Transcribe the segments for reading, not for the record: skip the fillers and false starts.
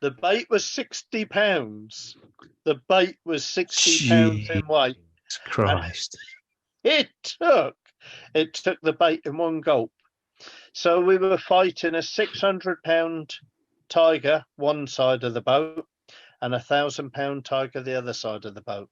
The bait was £60. The bait was £60 in weight. Christ. And it took the bait in one gulp. So we were fighting a 600-pound tiger one side of the boat and a 1,000-pound tiger the other side of the boat.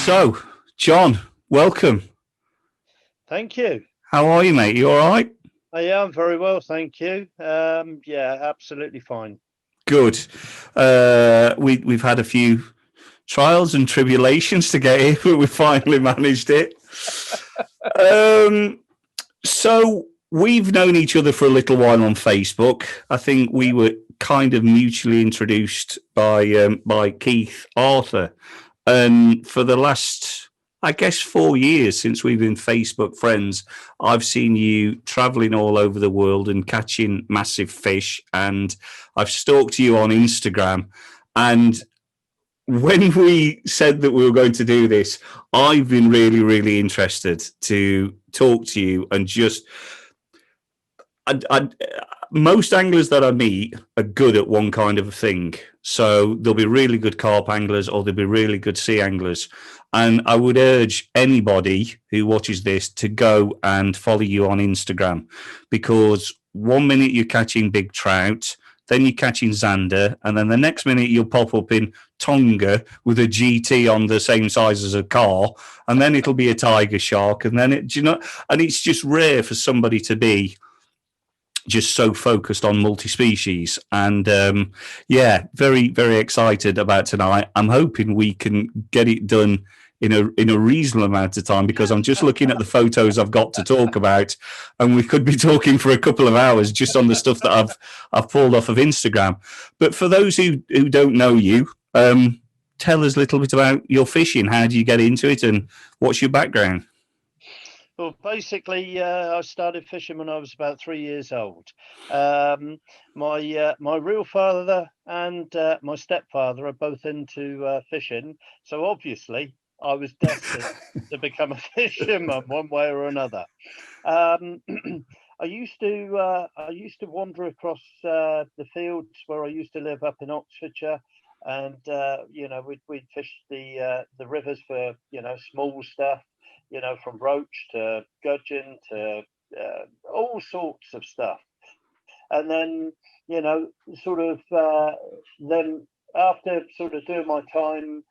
So, John, welcome. Thank you. How are you, mate? You all right? Yeah, I'm very well, thank you. Yeah, absolutely fine. Good. We've had a few trials and tribulations to get here, but we finally managed it. So we've known each other for a little while on Facebook. I think we were kind of mutually introduced by Keith Arthur. And for the last, I guess, 4 years since we've been Facebook friends, I've seen you traveling all over the world and catching massive fish. And I've stalked you on Instagram. And when we said that we were going to do this, I've been really, really interested to talk to you and just... most anglers that I meet are good at one kind of a thing. So they'll be really good carp anglers or they'll be really good sea anglers. And I would urge anybody who watches this to go and follow you on Instagram, because 1 minute you're catching big trout, then you're catching zander, and then the next minute you'll pop up in Tonga with a GT on the same size as a car, and then it'll be a tiger shark, and then and it's just rare for somebody to be just so focused on multi-species. And yeah, very, very excited about tonight. I'm hoping we can get it done in a reasonable amount of time, because I'm just looking at the photos I've got to talk about, and we could be talking for a couple of hours just on the stuff that I've pulled off of Instagram. But for those who don't know you, tell us a little bit about your fishing. How do you get into it, and what's your background? Well, basically, I started fishing when I was about 3 years old. My real father and my stepfather are both into fishing, so obviously I was destined to become a fisherman one way or another. I used to wander across the fields where I used to live up in Oxfordshire, and we'd fish the rivers for small stuff. From roach to gudgeon to all sorts of stuff. And then, then after sort of doing my time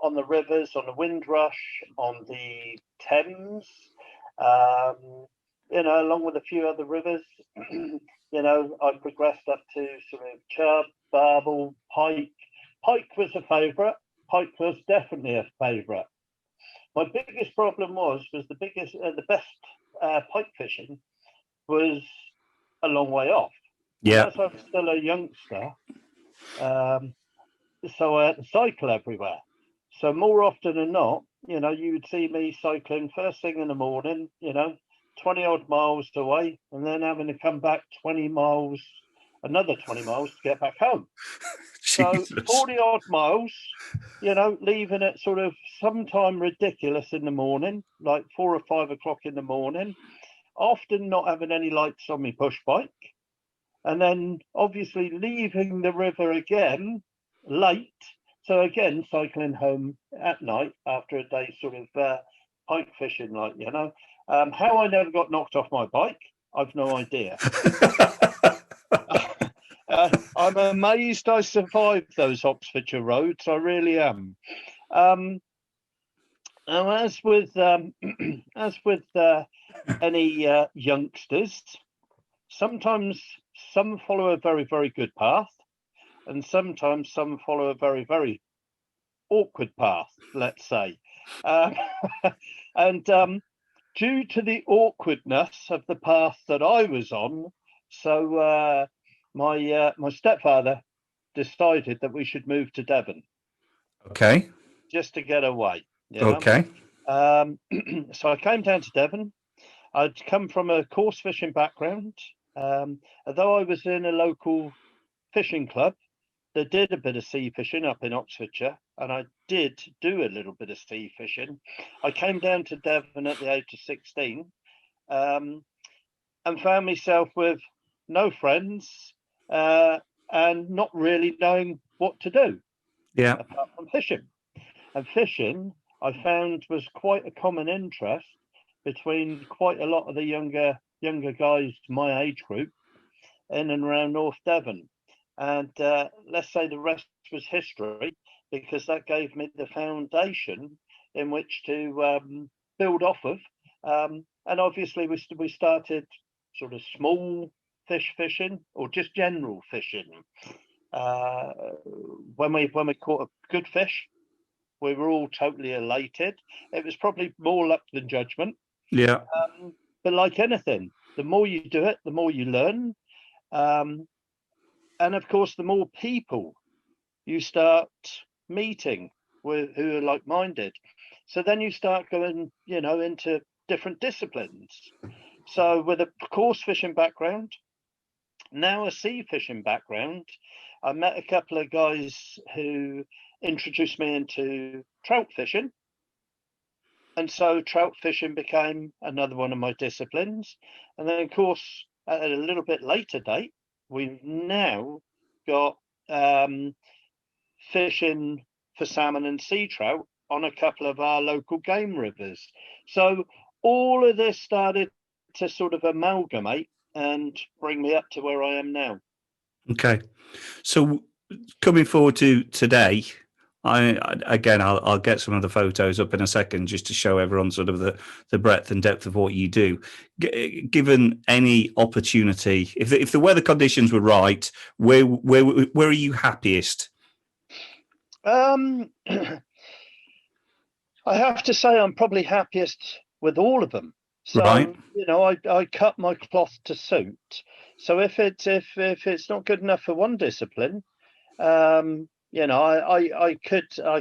on the rivers, on the Windrush, on the Thames, along with a few other rivers, I progressed up to sort of chub, barbel, pike. Pike was a favourite. Pike was definitely a favourite. My biggest problem was the best pike fishing was a long way off. Yeah. As I was still a youngster, so I had to cycle everywhere. So more often than not, you would see me cycling first thing in the morning, 20 odd miles away, and then having to come back another 20 miles to get back home. So 40 odd miles, leaving at sort of sometime ridiculous in the morning, like 4 or 5 o'clock in the morning, often not having any lights on my push bike. And then obviously leaving the river again late. So again, cycling home at night after a day sort of pike fishing, how I never got knocked off my bike, I've no idea. I'm amazed I survived those Oxfordshire roads. I really am. As with any youngsters, sometimes some follow a very, very good path, and sometimes some follow a very, very awkward path, let's say. And due to the awkwardness of the path that I was on, so my stepfather decided that we should move to Devon. Okay. Just to get away. Okay. So I came down to Devon. I'd come from a coarse fishing background. Although I was in a local fishing club that did a bit of sea fishing up in Oxfordshire, and I did do a little bit of sea fishing. I came down to Devon at the age of 16, and found myself with no friends, and not really knowing what to do Yeah. apart from fishing. And fishing, I found, was quite a common interest between quite a lot of the younger guys my age group in and around North Devon. And let's say the rest was history, because that gave me the foundation in which to build off of. And obviously, we started sort of small fish fishing, or just general fishing. When we caught a good fish, we were all totally elated. It was probably more luck than judgment. Yeah. But like anything, the more you do it, the more you learn. And of course, the more people you start meeting with who are like-minded. So then you start going, into different disciplines. So with a coarse fishing background, now a sea fishing background, I met a couple of guys who introduced me into trout fishing. And so trout fishing became another one of my disciplines. And then, of course, at a little bit later date, we've now got fishing for salmon and sea trout on a couple of our local game rivers. So all of this started to sort of amalgamate and bring me up to where I am now. Okay. So coming forward to today, I'll get some of the photos up in a second just to show everyone sort of the breadth and depth of what you do. Given any opportunity, if the weather conditions were right, where are you happiest? I have to say I'm probably happiest with all of them. So, Right. I cut my cloth to suit. So if it's not good enough for one discipline, I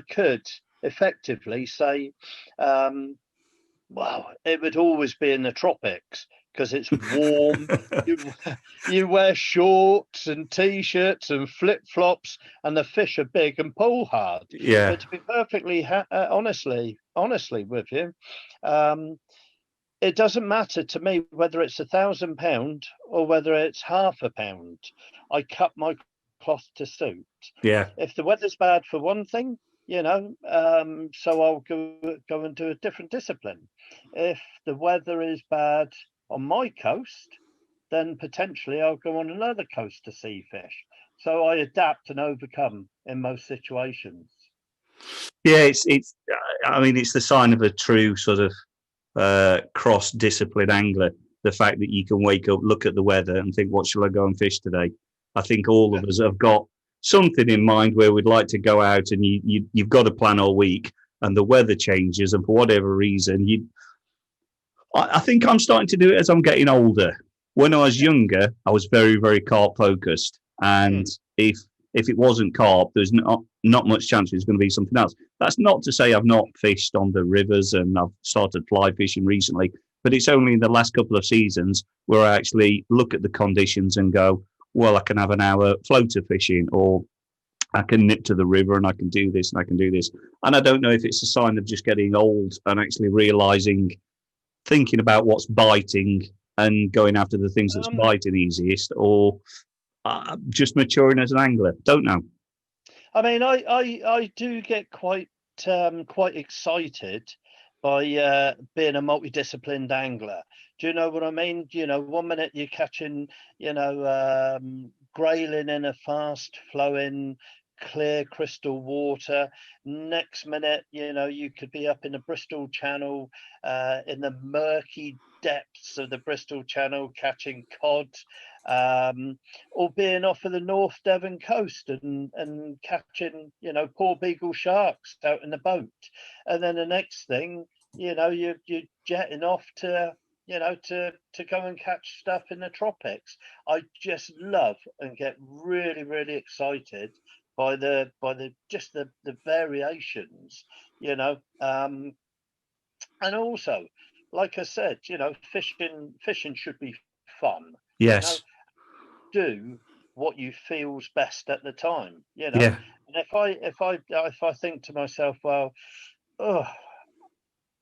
could effectively say, well, it would always be in the tropics because it's warm. you wear shorts and t-shirts and flip-flops, and the fish are big and pull hard. Yeah. But to be perfectly honestly with you, it doesn't matter to me whether it's £1,000 or whether it's £0.5. I cut my cloth to suit. Yeah. If the weather's bad for one thing, so I'll go and do a different discipline. If the weather is bad on my coast, then potentially I'll go on another coast to sea fish. So I adapt and overcome in most situations. Yeah, it's it's the sign of a true sort of cross-discipline angler. The fact that you can wake up, look at the weather, and think, "What shall I go and fish today?" I think all of us have got something in mind where we'd like to go out, and you've got a plan all week, and the weather changes, and for whatever reason, I think I'm starting to do it as I'm getting older. When I was younger, I was very, very carp focused, and if it wasn't carp, there's not much chance it's going to be something else. That's not to say I've not fished on the rivers, and I've started fly fishing recently, but it's only in the last couple of seasons where I actually look at the conditions and go, well, I can have an hour floater fishing, or I can nip to the river and I can do this and I can do this. And I don't know if it's a sign of just getting old and actually realizing, thinking about what's biting and going after the things that's biting easiest, or just maturing as an angler. Don't know. I mean, I do get quite excited by being a multidisciplined angler. Do you know what I mean? 1 minute you're catching, grayling in a fast flowing, clear crystal water. Next minute, you could be up in the Bristol Channel, in the murky depths of the Bristol Channel catching cod, or being off of the North Devon coast and catching, poor beagle sharks out in the boat. And then the next thing, you're jetting off to to go and catch stuff in the tropics. I just love and get really, really excited by the just the variations, and also like I said, fishing should be fun. Yes. Do what you feels best at the time. Yeah. And if I think to myself, well, oh,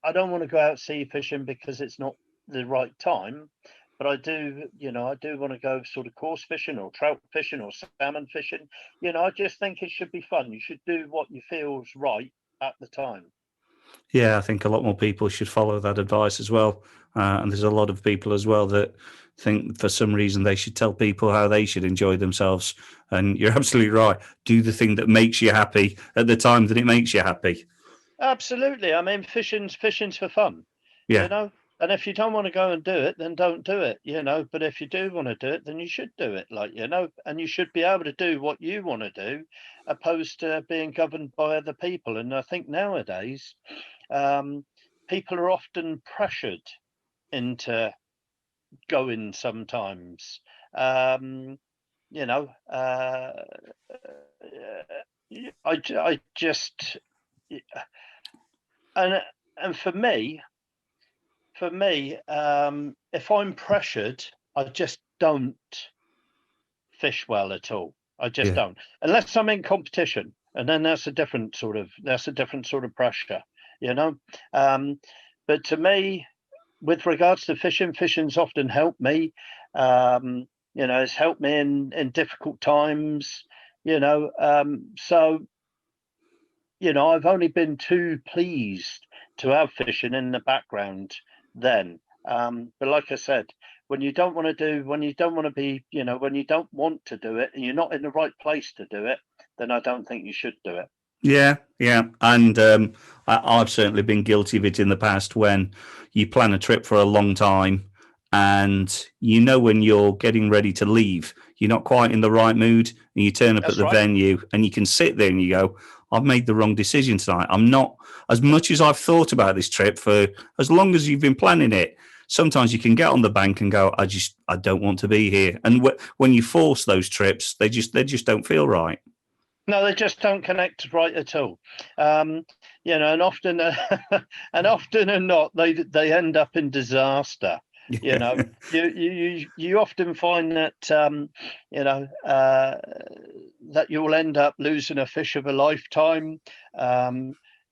I don't want to go out sea fishing because it's not the right time, but I do want to go sort of course fishing or trout fishing or salmon fishing. I just think it should be fun. You should do what you feels right at the time. Yeah, I think a lot more people should follow that advice as well. And there's a lot of people as well that think for some reason they should tell people how they should enjoy themselves. And you're absolutely right. Do the thing that makes you happy at the time that it makes you happy. Absolutely. I mean, fishing's for fun, Yeah. And if you don't want to go and do it, then don't do it, But if you do want to do it, then you should do it, and you should be able to do what you want to do, opposed to being governed by other people. And I think nowadays, people are often pressured into going sometimes. You know, I just, and for me, if I'm pressured, I just don't fish well at all. I just Yeah. don't, unless I'm in competition, and then that's a different sort of pressure, But to me, with regards to fishing's often helped me. It's helped me in difficult times. So I've only been too pleased to have fishing in the background then. But like I said, when you don't want to do, when you don't want to be, when you don't want to do it and you're not in the right place to do it, then I don't think you should do it. Yeah, yeah. And I've certainly been guilty of it in the past when you plan a trip for a long time and when you're getting ready to leave, you're not quite in the right mood and you turn up That's at the right. venue and you can sit there and you go, I've made the wrong decision tonight. I'm not, as much as I've thought about this trip for as long as you've been planning it, sometimes you can get on the bank and go, I don't want to be here. And when you force those trips, they just don't feel right. No, they just don't connect right at all. And often, and often and not, they end up in disaster. You often find that that you'll end up losing a fish of a lifetime.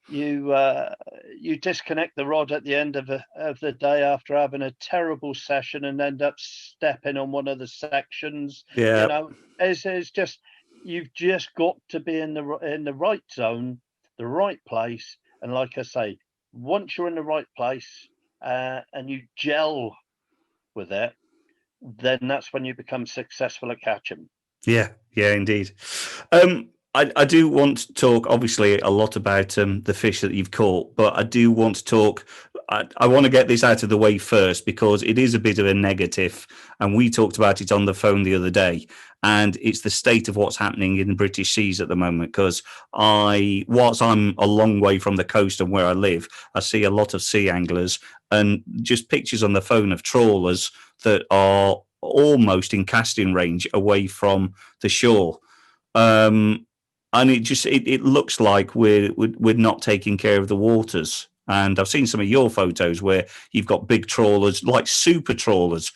You disconnect the rod at the end of the day after having a terrible session and end up stepping on one of the sections. Yeah. It's just. You've just got to be in the right zone, the right place, and like I say, once you're in the right place and you gel with it, then that's when you become successful at catching. Yeah, yeah, indeed. I do want to talk, obviously, a lot about the fish that you've caught, but I do want to talk. I want to get this out of the way first because it is a bit of a negative, and we talked about it on the phone the other day. And it's the state of what's happening in the British seas at the moment. Because whilst I'm a long way from the coast and where I live, I see a lot of sea anglers and just pictures on the phone of trawlers that are almost in casting range away from the shore. And it looks like we're not taking care of the waters. And I've seen some of your photos where you've got big trawlers, like super trawlers,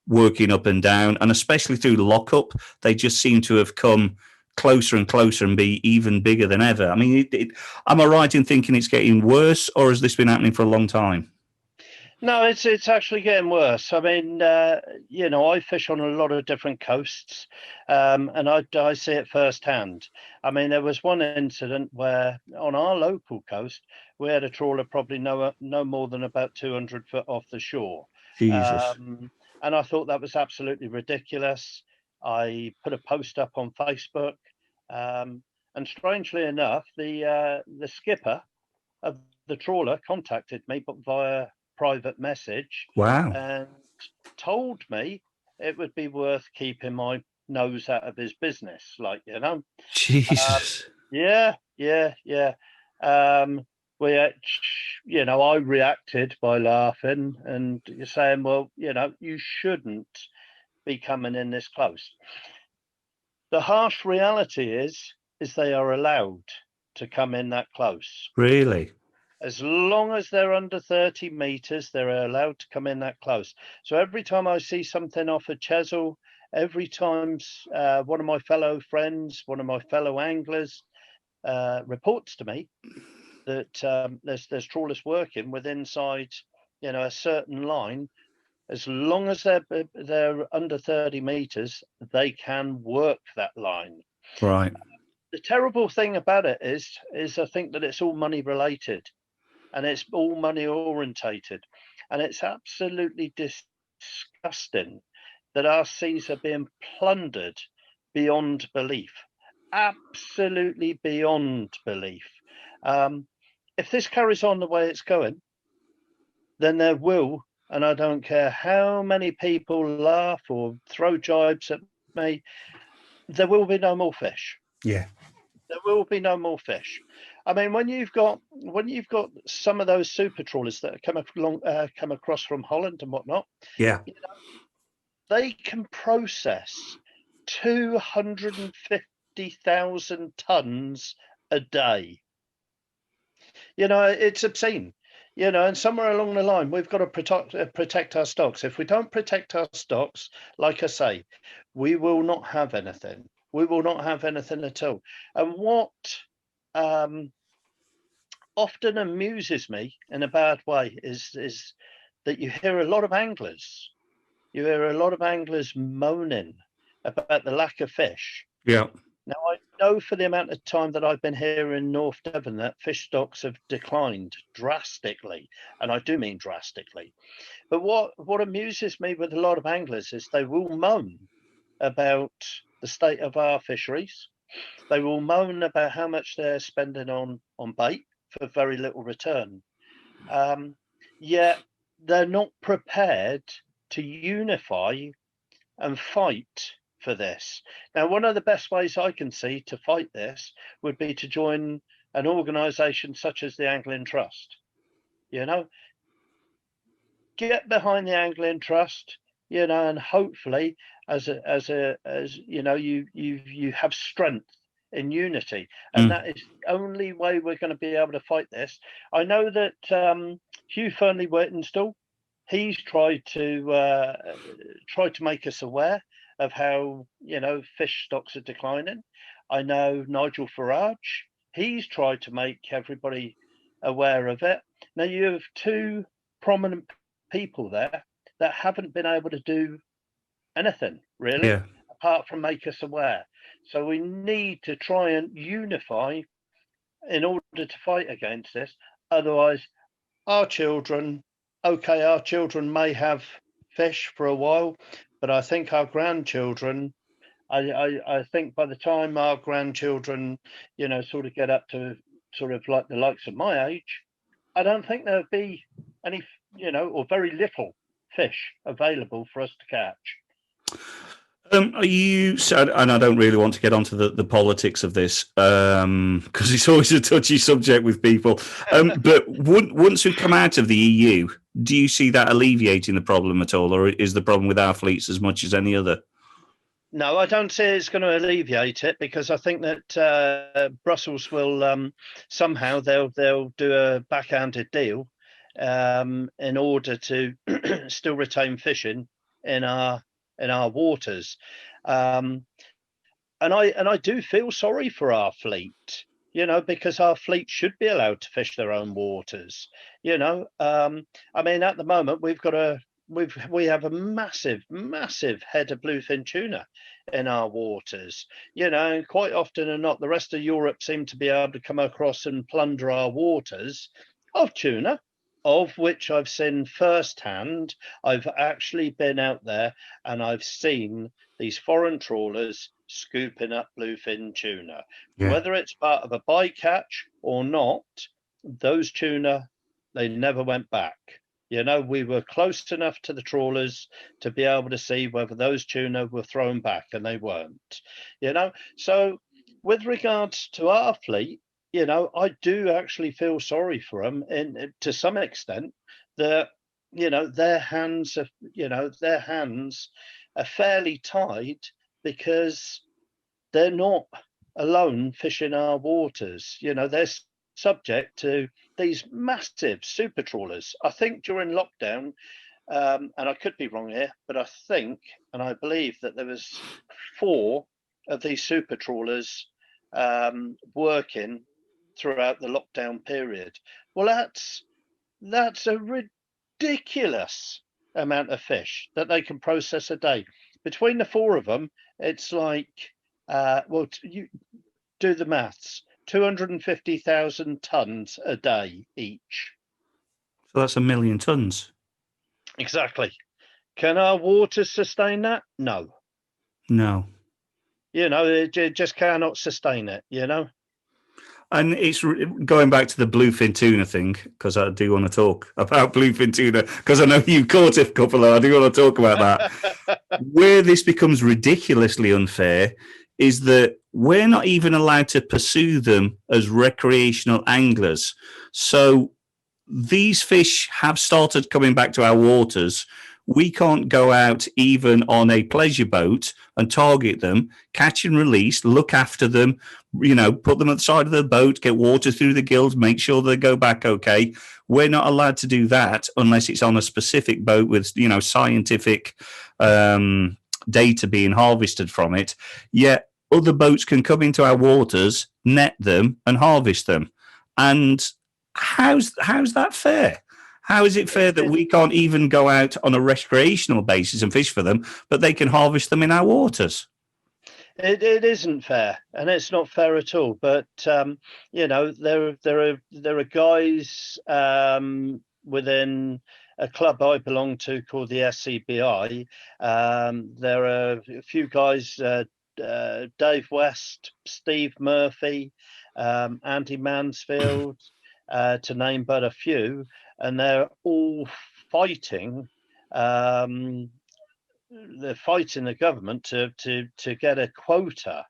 working up and down, and especially through lockup, they just seem to have come closer and closer and be even bigger than ever. I mean, am I right in thinking it's getting worse, or has this been happening for a long time? No, it's actually getting worse. I mean, I fish on a lot of different coasts, and I see it firsthand. I mean, there was one incident where on our local coast, we had a trawler probably no more than about 200 foot off the shore. Jesus. And I thought that was absolutely ridiculous. I put a post up on Facebook, and strangely enough, the skipper of the trawler contacted me, but via private message, Wow. and told me it would be worth keeping my nose out of his business. Jesus. Yeah. We, I reacted by laughing and saying, well, you shouldn't be coming in this close. The harsh reality is they are allowed to come in that close. Really? As long as they're under 30 meters, they're allowed to come in that close. So every time I see something off a Chesil, every time one of my fellow friends, one of my fellow anglers reports to me that there's trawlers working with inside, a certain line. As long as they're under 30 meters, they can work that line. Right. The terrible thing about it is I think that it's all money related, and it's all money orientated, and it's absolutely disgusting that our seas are being plundered beyond belief, absolutely beyond belief. If this carries on the way it's going, then there will, and I don't care how many people laugh or throw jibes at me, there will be no more fish. Yeah. There will be no more fish. I mean, when you've got some of those super trawlers that come across from Holland and whatnot, Yeah. they can process 250,000 tons a day. It's obscene. And somewhere along the line, we've got to protect our stocks. If we don't protect our stocks, like I say, we will not have anything. We will not have anything at all. And what often amuses me in a bad way is that you hear a lot of anglers. You hear a lot of anglers moaning about the lack of fish. Yeah. Now, I know for the amount of time that I've been here in North Devon that fish stocks have declined drastically, and I do mean drastically. But what amuses me with a lot of anglers is they will moan about the state of our fisheries. They will moan about how much they're spending on bait for very little return. Yet they're not prepared to unify and fight for this. Now, one of the best ways I can see to fight this would be to join an organisation such as the Angling Trust. Get behind the Angling Trust, and hopefully, as you have strength in unity, and that is the only way we're going to be able to fight this. I know that Hugh Fernley-Whittingstall, he's tried to make us aware of how fish stocks are declining. I know Nigel Farage, he's tried to make everybody aware of it. Now you have two prominent people there that haven't been able to do anything really, apart from make us aware. So we need to try and unify in order to fight against this. Otherwise, our children may have fish for a while, but I think our grandchildren, I think by the time our grandchildren, sort of get up to sort of like the likes of my age, I don't think there'll be any, or very little fish available for us to catch. Are you, and I don't really want to get onto the politics of this because it's always a touchy subject with people. But once we come out of the EU, do you see that alleviating the problem at all, or is the problem with our fleets as much as any other? No, I don't see it's going to alleviate it, because I think that Brussels will somehow they'll do a backhanded deal in order to still retain fishing in our waters, and I do feel sorry for our fleet, because our fleet should be allowed to fish their own waters. I mean, at the moment we have a massive head of bluefin tuna in our waters, and quite often or not, the rest of Europe seem to be able to come across and plunder our waters of tuna, of which I've seen firsthand. I've actually been out there and I've seen these foreign trawlers scooping up bluefin tuna. Whether it's part of a bycatch or not, those tuna, they never went back. We were close enough to the trawlers to be able to see whether those tuna were thrown back, and they weren't. So with regards to our fleet, I do actually feel sorry for them, to some extent, that their hands are fairly tied, because they're not alone fishing our waters. They're subject to these massive super trawlers. I think during lockdown, and I could be wrong here, but I think and I believe that there was 4 of these super trawlers working throughout the lockdown period. Well, that's a ridiculous amount of fish that they can process a day. Between the 4 of them, it's like, you do the maths, 250,000 tons a day each. So that's 1 million tons. Exactly. Can our waters sustain that? No. No. It just cannot sustain it, And it's going back to the bluefin tuna thing, because I do want to talk about bluefin tuna, because I know you've caught a couple, and I do want to talk about that. Where this becomes ridiculously unfair is that we're not even allowed to pursue them as recreational anglers. So these fish have started coming back to our waters. We can't go out even on a pleasure boat and target them, catch and release, look after them, put them at the side of the boat, get water through the gills, make sure they go back okay. We're not allowed to do that unless it's on a specific boat with, scientific data being harvested from it. Yet other boats can come into our waters, net them, and harvest them. And how's that fair? How is it fair that we can't even go out on a recreational basis and fish for them, but they can harvest them in our waters? It isn't fair, and it's not fair at all. But there are guys within a club I belong to called the SCBI. There are a few guys, Dave West, Steve Murphy, Andy Mansfield, to name but a few, and they're all fighting. They're fighting the government to get a quota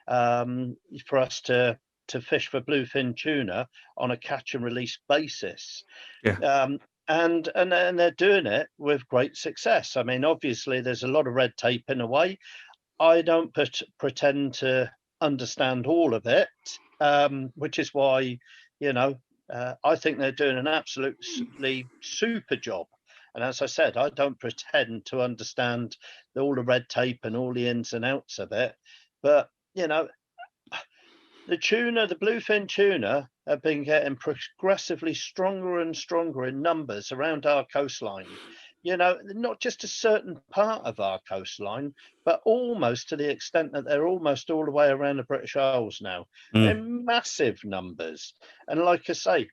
for us to fish for bluefin tuna on a catch and release basis. Yeah. And they're doing it with great success. I mean, obviously, there's a lot of red tape in the way. I don't pretend to understand all of it, which is why, I think they're doing an absolutely super job. And as I said, I don't pretend to understand all the red tape and all the ins and outs of it. But, the bluefin tuna have been getting progressively stronger and stronger in numbers around our coastline. Not just a certain part of our coastline, but almost to the extent that they're almost all the way around the British Isles now. They're massive numbers. And like I say,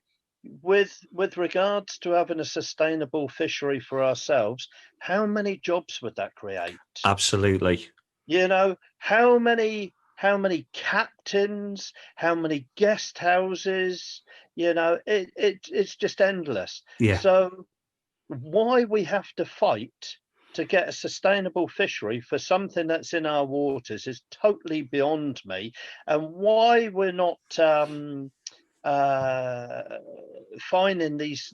with regards to having a sustainable fishery for ourselves, how many jobs would that create? Absolutely. How many captains, how many guest houses, it's just endless. Yeah. So why we have to fight to get a sustainable fishery for something that's in our waters is totally beyond me. And why we're not finding these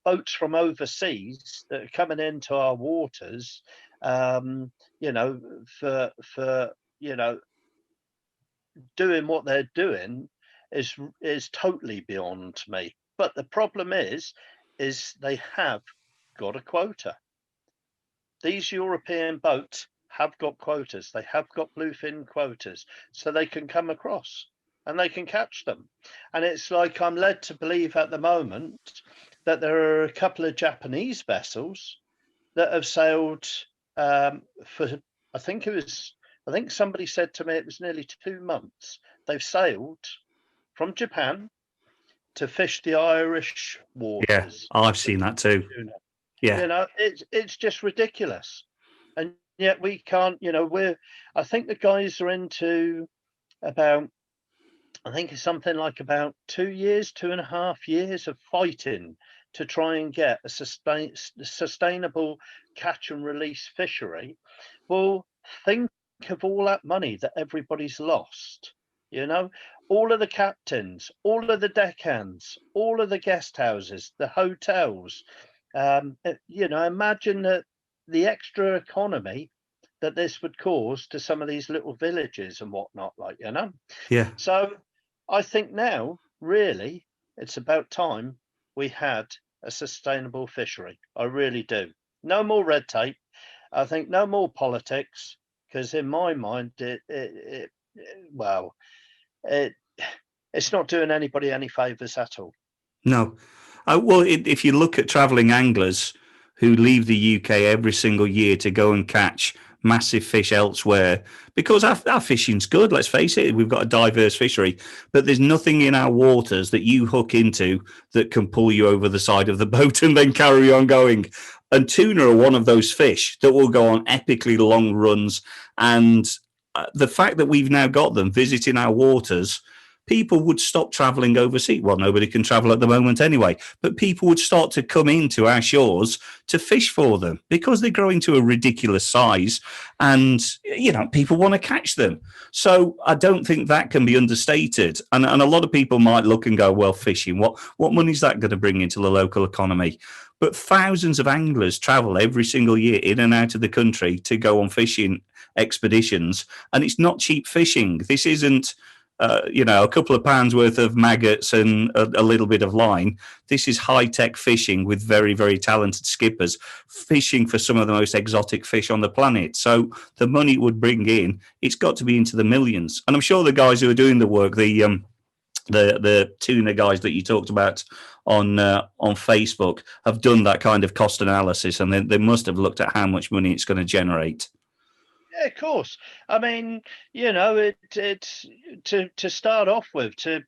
boats from overseas that are coming into our waters, for doing what they're doing is totally beyond me. But the problem is they have got a quota. These European boats have got quotas. They have got bluefin quotas, so they can come across and they can catch them. And it's like I'm led to believe at the moment that there are a couple of Japanese vessels that have sailed for, I think somebody said to me it was nearly 2 months. They've sailed from Japan to fish the Irish waters. Yeah, I've seen that too. Yeah. It's just ridiculous. And yet we can't, I think the guys are into about, I think it's something like about 2.5 years of fighting to try and get a sustainable catch and release fishery. Well, think of all that money that everybody's lost. All of the captains, all of the deckhands, all of the guest houses, the hotels. Imagine that the extra economy that this would cause to some of these little villages and whatnot, Yeah. So I think now, really, it's about time we had a sustainable fishery. I really do. No more red tape. I think no more politics, because in my mind, well, it it's not doing anybody any favours at all. No. Well, if you look at travelling anglers who leave the UK every single year to go and catch massive fish elsewhere, because our fishing's good, let's face it, we've got a diverse fishery, but there's nothing in our waters that you hook into that can pull you over the side of the boat and then carry on going. And tuna are one of those fish that will go on epically long runs. And the fact that we've now got them visiting our waters, people would stop travelling overseas. Well, nobody can travel at the moment anyway, but people would start to come into our shores to fish for them because they're growing to a ridiculous size and, people want to catch them. So I don't think that can be understated. And a lot of people might look and go, well, fishing, what money is that going to bring into the local economy? But thousands of anglers travel every single year in and out of the country to go on fishing expeditions. And it's not cheap fishing. This isn't, a couple of pounds worth of maggots and a little bit of line. This is high-tech fishing with very, very talented skippers, fishing for some of the most exotic fish on the planet. So the money it would bring in, it's got to be into the millions. And I'm sure the guys who are doing the work, the tuna guys that you talked about on Facebook, have done that kind of cost analysis, and they must have looked at how much money it's going to generate. Yeah, of course. I mean, it's to start off with, to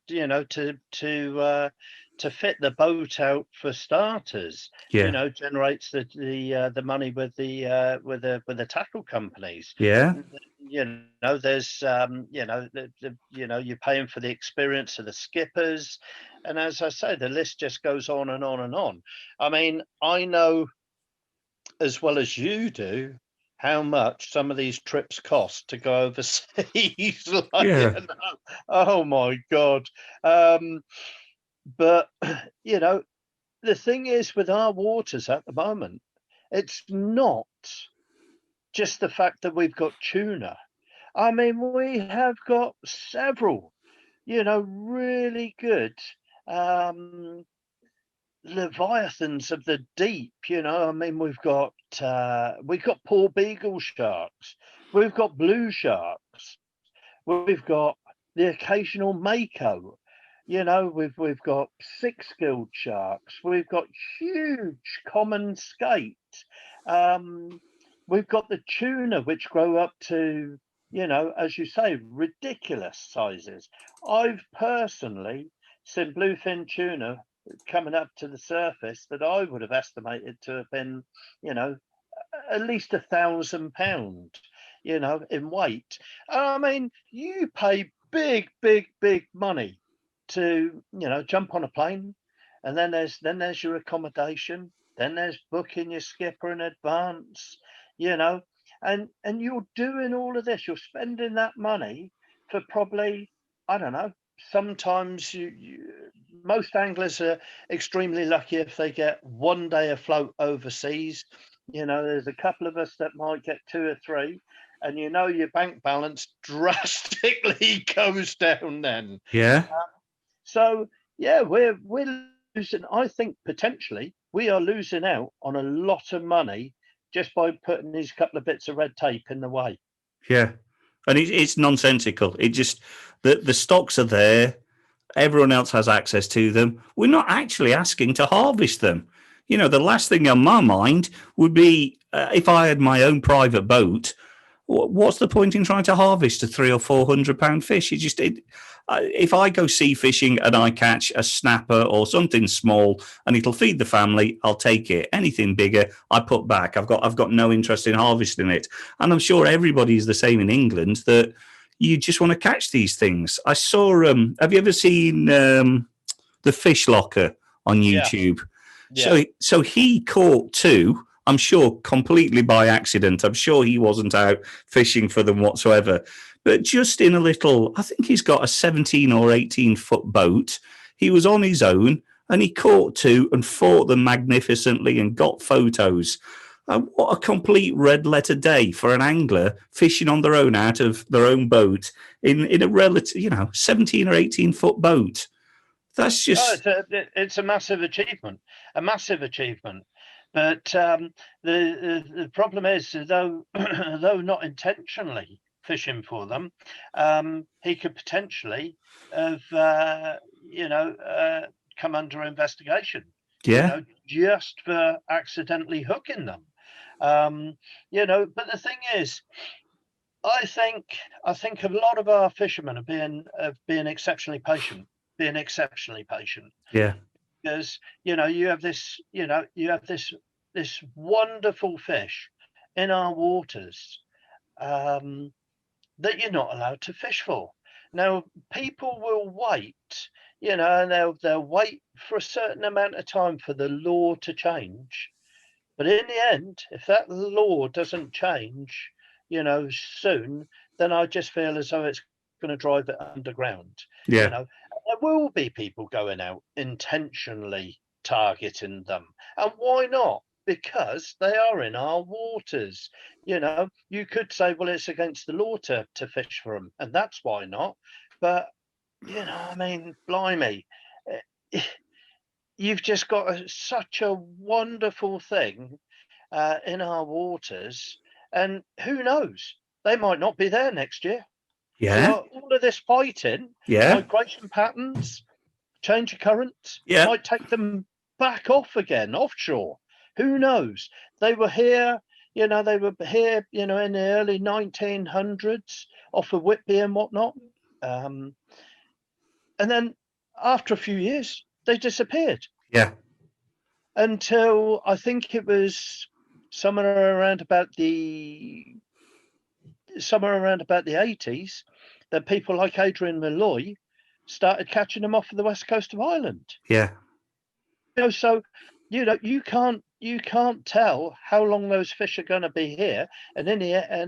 fit the boat out for starters. Yeah. Generates the money with the tackle companies. Yeah. There's you're paying for the experience of the skippers, and as I say, the list just goes on and on and on. I mean, I know as well as you do how much some of these trips cost to go overseas. Oh my God. But, the thing is with our waters at the moment, it's not just the fact that we've got tuna. I mean, we have got several, really good leviathans of the deep. I mean, we've got poor beagle sharks, we've got blue sharks, we've got the occasional mako, we've got six-gilled sharks, we've got huge common skate, we've got the tuna which grow up to, as you say, ridiculous sizes. I've personally seen bluefin tuna coming up to the surface that I would have estimated to have been, at least 1,000 pounds, in weight. I mean, you pay big, big, big money to, jump on a plane, and then there's your accommodation, then there's booking your skipper in advance, and you're doing all of this. You're spending that money for probably, I don't know. Sometimes most anglers are extremely lucky if they get one day afloat overseas. There's a couple of us that might get 2 or 3, and your bank balance drastically goes down then. Yeah. So yeah, we're losing. I think potentially we are losing out on a lot of money just by putting these couple of bits of red tape in the way. Yeah. And it's nonsensical. It just, the stocks are there. Everyone else has access to them. We're not actually asking to harvest them. The last thing on my mind would be if I had my own private boat, what's the point in trying to harvest a £300 or £400 fish? If I go sea fishing and I catch a snapper or something small and it'll feed the family, I'll take it. Anything bigger, I put back. I've got no interest in harvesting it. And I'm sure everybody's the same in England, that you just want to catch these things. I saw, have you ever seen The Fish Locker on YouTube? Yeah. So he caught 2, I'm sure completely by accident. I'm sure he wasn't out fishing for them whatsoever. But just in a little, I think he's got a 17 or 18 foot boat. He was on his own and he caught 2 and fought them magnificently and got photos. And what a complete red letter day for an angler fishing on their own out of their own boat in a relative, 17 or 18-foot boat. That's just... It's a massive achievement, But the problem is, though not intentionally fishing for them, he could potentially have, come under investigation. Yeah. Just for accidentally hooking them. But the thing is, I think a lot of our fishermen have been exceptionally patient. Yeah. Because you have this wonderful fish in our waters that you're not allowed to fish for. Now, people will wait, and they'll wait for a certain amount of time for the law to change. But in the end, if that law doesn't change, soon, then I just feel as though it's going to drive it underground. Yeah. There will be people going out intentionally targeting them. And why not? Because they are in our waters. You could say, well, it's against the law to fish for them, and that's why not. But, blimey, you've just got such a wonderful thing in our waters, and who knows? They might not be there next year. Yeah. All of this fighting, migration patterns, change of currents, might take them back off again, offshore. Who knows? They were here, in the early 1900s, off of Whitby and whatnot. And then after a few years, they disappeared. Yeah. Until I think it was somewhere around about the 80s that people like Adrian Malloy started catching them off of the west coast of Ireland. Yeah. So you can't tell how long those fish are going to be here, and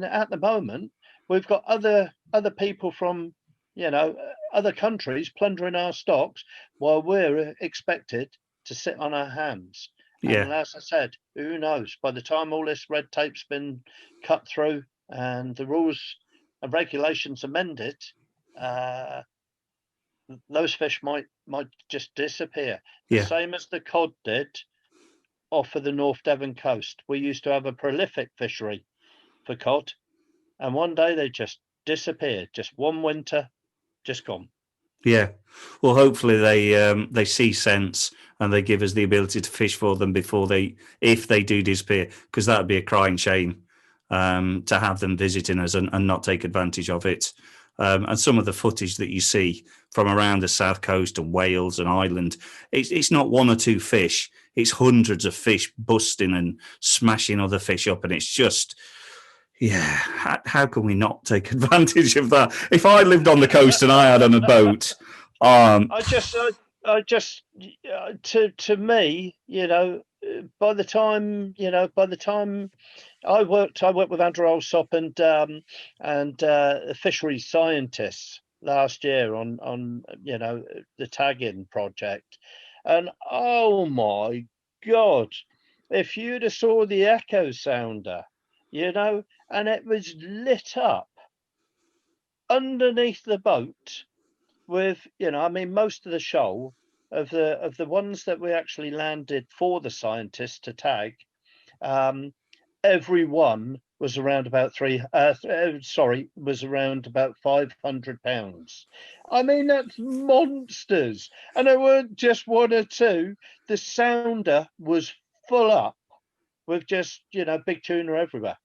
at the moment we've got other people from other countries plundering our stocks while we're expected to sit on our hands. Yeah. And as I said, who knows? By the time all this red tape's been cut through and the rules and regulations amended, those fish might just disappear. The same as the cod did off of the North Devon coast. We used to have a prolific fishery for cod, and one day they just disappeared. Just one winter, just gone. Yeah. Well, hopefully they see sense and they give us the ability to fish for them if they do disappear, because that would be a crying shame to have them visiting us and not take advantage of it. And some of the footage that you see from around the south coast and Wales and Ireland, it's not one or two fish. It's hundreds of fish busting and smashing other fish up. And it's just, how can we not take advantage of that? If I lived on the coast and I had on a boat, to me, by the time I worked with Andrew Alsop and fishery scientists last year on the tagging project, and oh my God, if you'd have saw the echo sounder, and it was lit up underneath the boat with, most of the shoal of the ones that we actually landed for the scientists to tag, every one was around about 500 pounds. That's monsters. And there weren't just one or two. The sounder was full up with just, big tuna everywhere.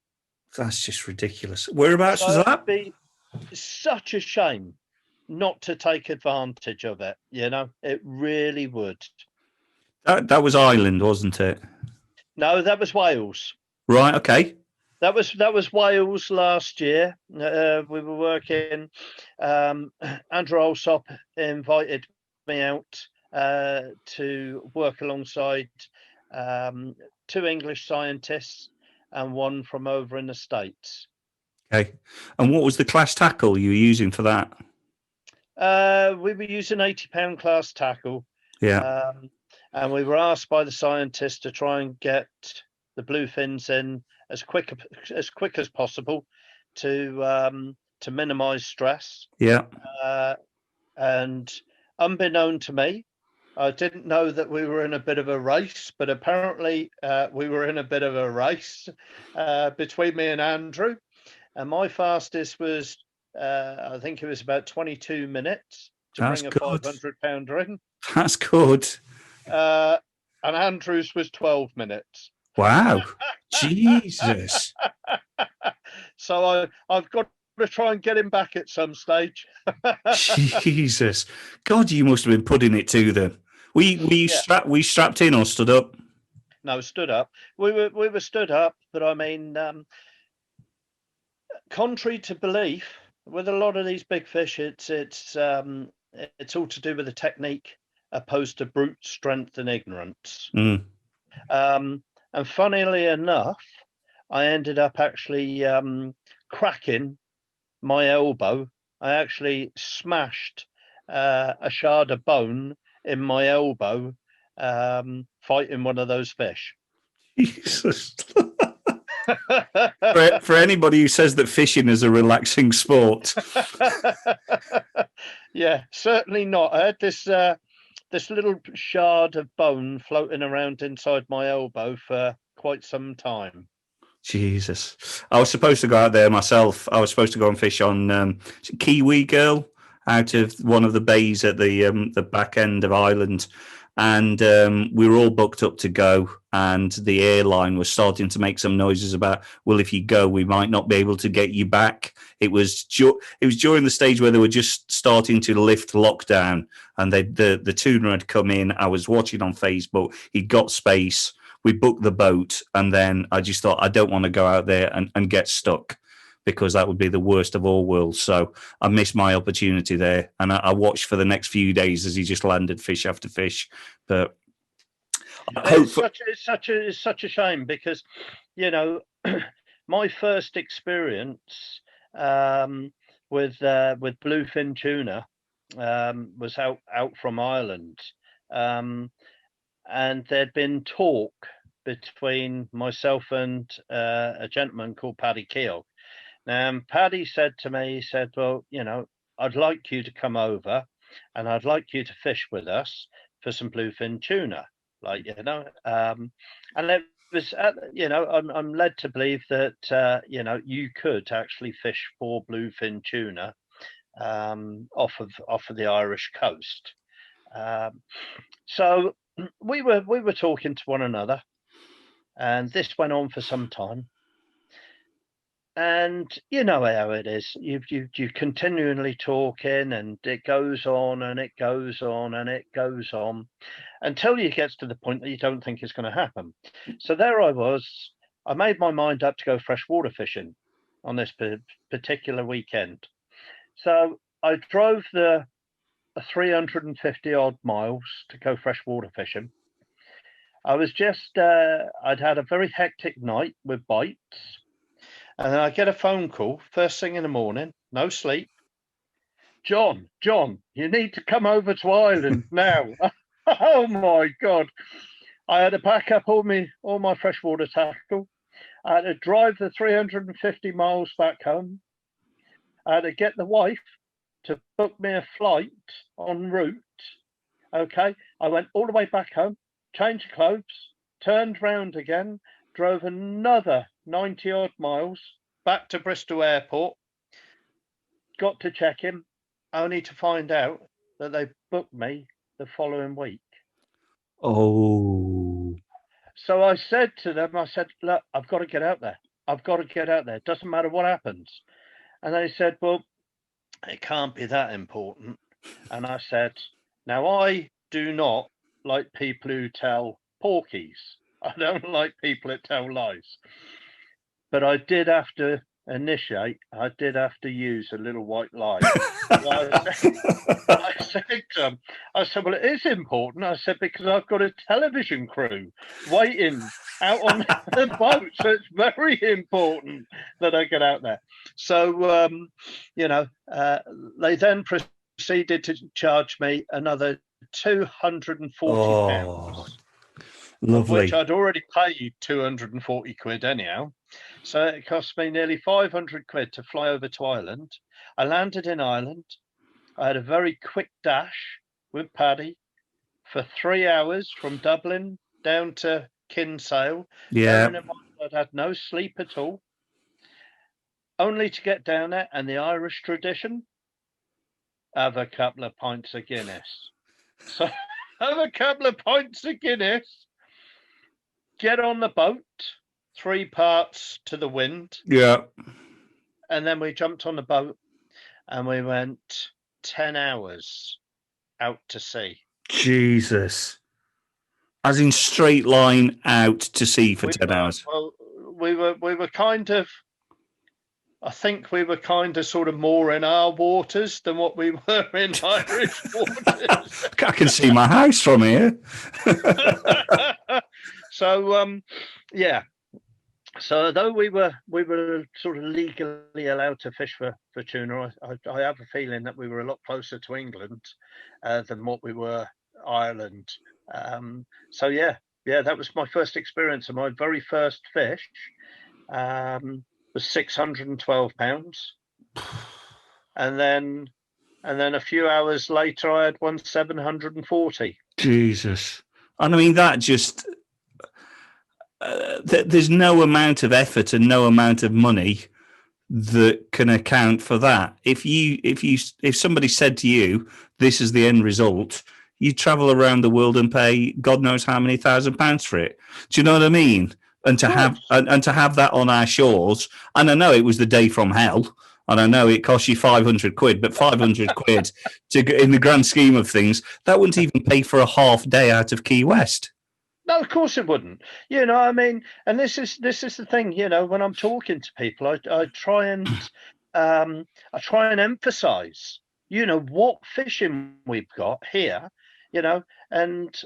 That's just ridiculous. Whereabouts was that? It'd be such a shame not to take advantage of it. It really would. That was Ireland, wasn't it? No, that was Wales. Right. Okay. That was Wales last year. We were working. Andrew Alsop invited me out to work alongside two English scientists and one from over in the States. Okay. And what was the class tackle you were using for that? We were using 80-pound class tackle. Yeah. And we were asked by the scientists to try and get the bluefins in as quick as possible to minimise stress. Yeah. And unbeknown to me, I didn't know that we were in a bit of a race, but apparently we were in a bit of a race between me and Andrew. And my fastest was, I think it was about 22 minutes to That's bring a good. 500-pounder in. That's good. And Andrew's was 12 minutes. Wow. Jesus. So I've got to try and get him back at some stage. Jesus. God, you must have been putting it to them. We strapped in or stood up? No, stood up. We were stood up, but I mean, contrary to belief, with a lot of these big fish, it's all to do with the technique opposed to brute strength and ignorance. Mm. And funnily enough, I ended up actually cracking my elbow. I actually smashed a shard of bone in my elbow fighting one of those fish. Jesus. for anybody who says that fishing is a relaxing sport. Yeah, certainly not. I had this little shard of bone floating around inside my elbow for quite some time. Jesus. I was supposed to go out there myself. I was supposed to go and fish on Kiwi Girl out of one of the bays at the back end of Ireland. And we were all booked up to go, and the airline was starting to make some noises about, well, if you go, we might not be able to get you back. It was during the stage where they were just starting to lift lockdown, and the tuna had come in. I was watching on Facebook. He'd got space. We booked the boat, and then I just thought, I don't want to go out there and get stuck, because that would be the worst of all worlds. So I missed my opportunity there, and I watched for the next few days as he just landed fish after fish. But it's such a shame, because, you know, my first experience with bluefin tuna was out from Ireland, and there'd been talk between myself and a gentleman called Paddy Keogh. Paddy said to me, he said, well, you know, I'd like you to come over and I'd like you to fish with us for some bluefin tuna, like, you know. And it was, you know, I'm led to believe that, you know, you could actually fish for bluefin tuna off of the Irish coast. So we were talking to one another, and this went on for some time. And you know how it is. You continually talking, and it goes on and it goes on and it goes on until you gets to the point that you don't think it's going to happen. So there I was. I made my mind up to go freshwater fishing on this particular weekend. So I drove the 350 odd miles to go freshwater fishing. I was just I'd had a very hectic night with bites. And then I get a phone call first thing in the morning, no sleep. John, you need to come over to Ireland now. Oh my God. I had to pack up all my freshwater tackle. I had to drive the 350 miles back home. I had to get the wife to book me a flight en route. Okay. I went all the way back home, changed clothes, turned round again, drove another 90 odd miles back to Bristol Airport, got to check in, only to find out that they booked me the following week. Oh. So I said to them, I said, look, I've got to get out there. I've got to get out there. It doesn't matter what happens. And they said, well, it can't be that important. And I said, now I do not like people who tell porkies. I don't like people that tell lies. But I did have to initiate, I did have to use a little white lie. I said to them, I said, well, it is important. I said, because I've got a television crew waiting out on the boat. So it's very important that I get out there. So, you know, they then proceeded to charge me another £240. of which Lovely. I'd already paid 240 quid anyhow. So it cost me nearly 500 quid to fly over to Ireland. I landed in Ireland. I had a very quick dash with Paddy for 3 hours from Dublin down to Kinsale. Yeah. Bearing in mind I'd had no sleep at all, only to get down there and the Irish tradition, have a couple of pints of Guinness. So have a couple of pints of Guinness, get on the boat, 3 parts to the wind, Yeah. and then we jumped on the boat and we went 10 hours out to sea. Jesus. As in straight line out to sea for 10 hours. Well, we were kind of, I think we were kind of sort of more in our waters than what we were in Irish waters. I can see my house from here. So, yeah. So although we were sort of legally allowed to fish for tuna, I have a feeling that we were a lot closer to England than what we were Ireland. So yeah, that was my first experience, and my very first fish was 612 pounds, and then a few hours later I had one 740. Jesus. And I mean, that just there's no amount of effort and no amount of money that can account for that. If somebody said to you, this is the end result, you travel around the world and pay God knows how many £1,000 for it. Do you know what I mean? And to have that on our shores, and I know it was the day from hell, and I know it cost you 500 quid, but 500 quid in the grand scheme of things, that wouldn't even pay for a half day out of Key West. No, of course it wouldn't. You know, I mean, and this is the thing. You know, when I'm talking to people, I try and emphasise, you know, what fishing we've got here. You know, and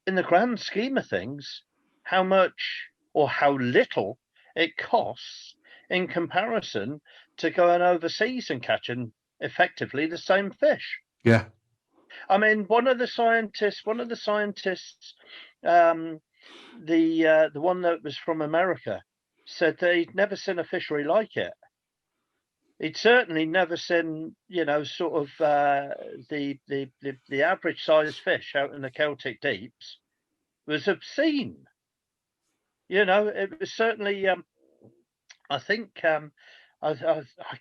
in the grand scheme of things, how much or how little it costs in comparison to going overseas and catching effectively the same fish. Yeah. I mean, one of the scientists, the one that was from America, said that he'd never seen a fishery like it. He'd certainly never seen, you know, sort of the average size fish out in the Celtic deeps was obscene. You know, it was certainly. I think I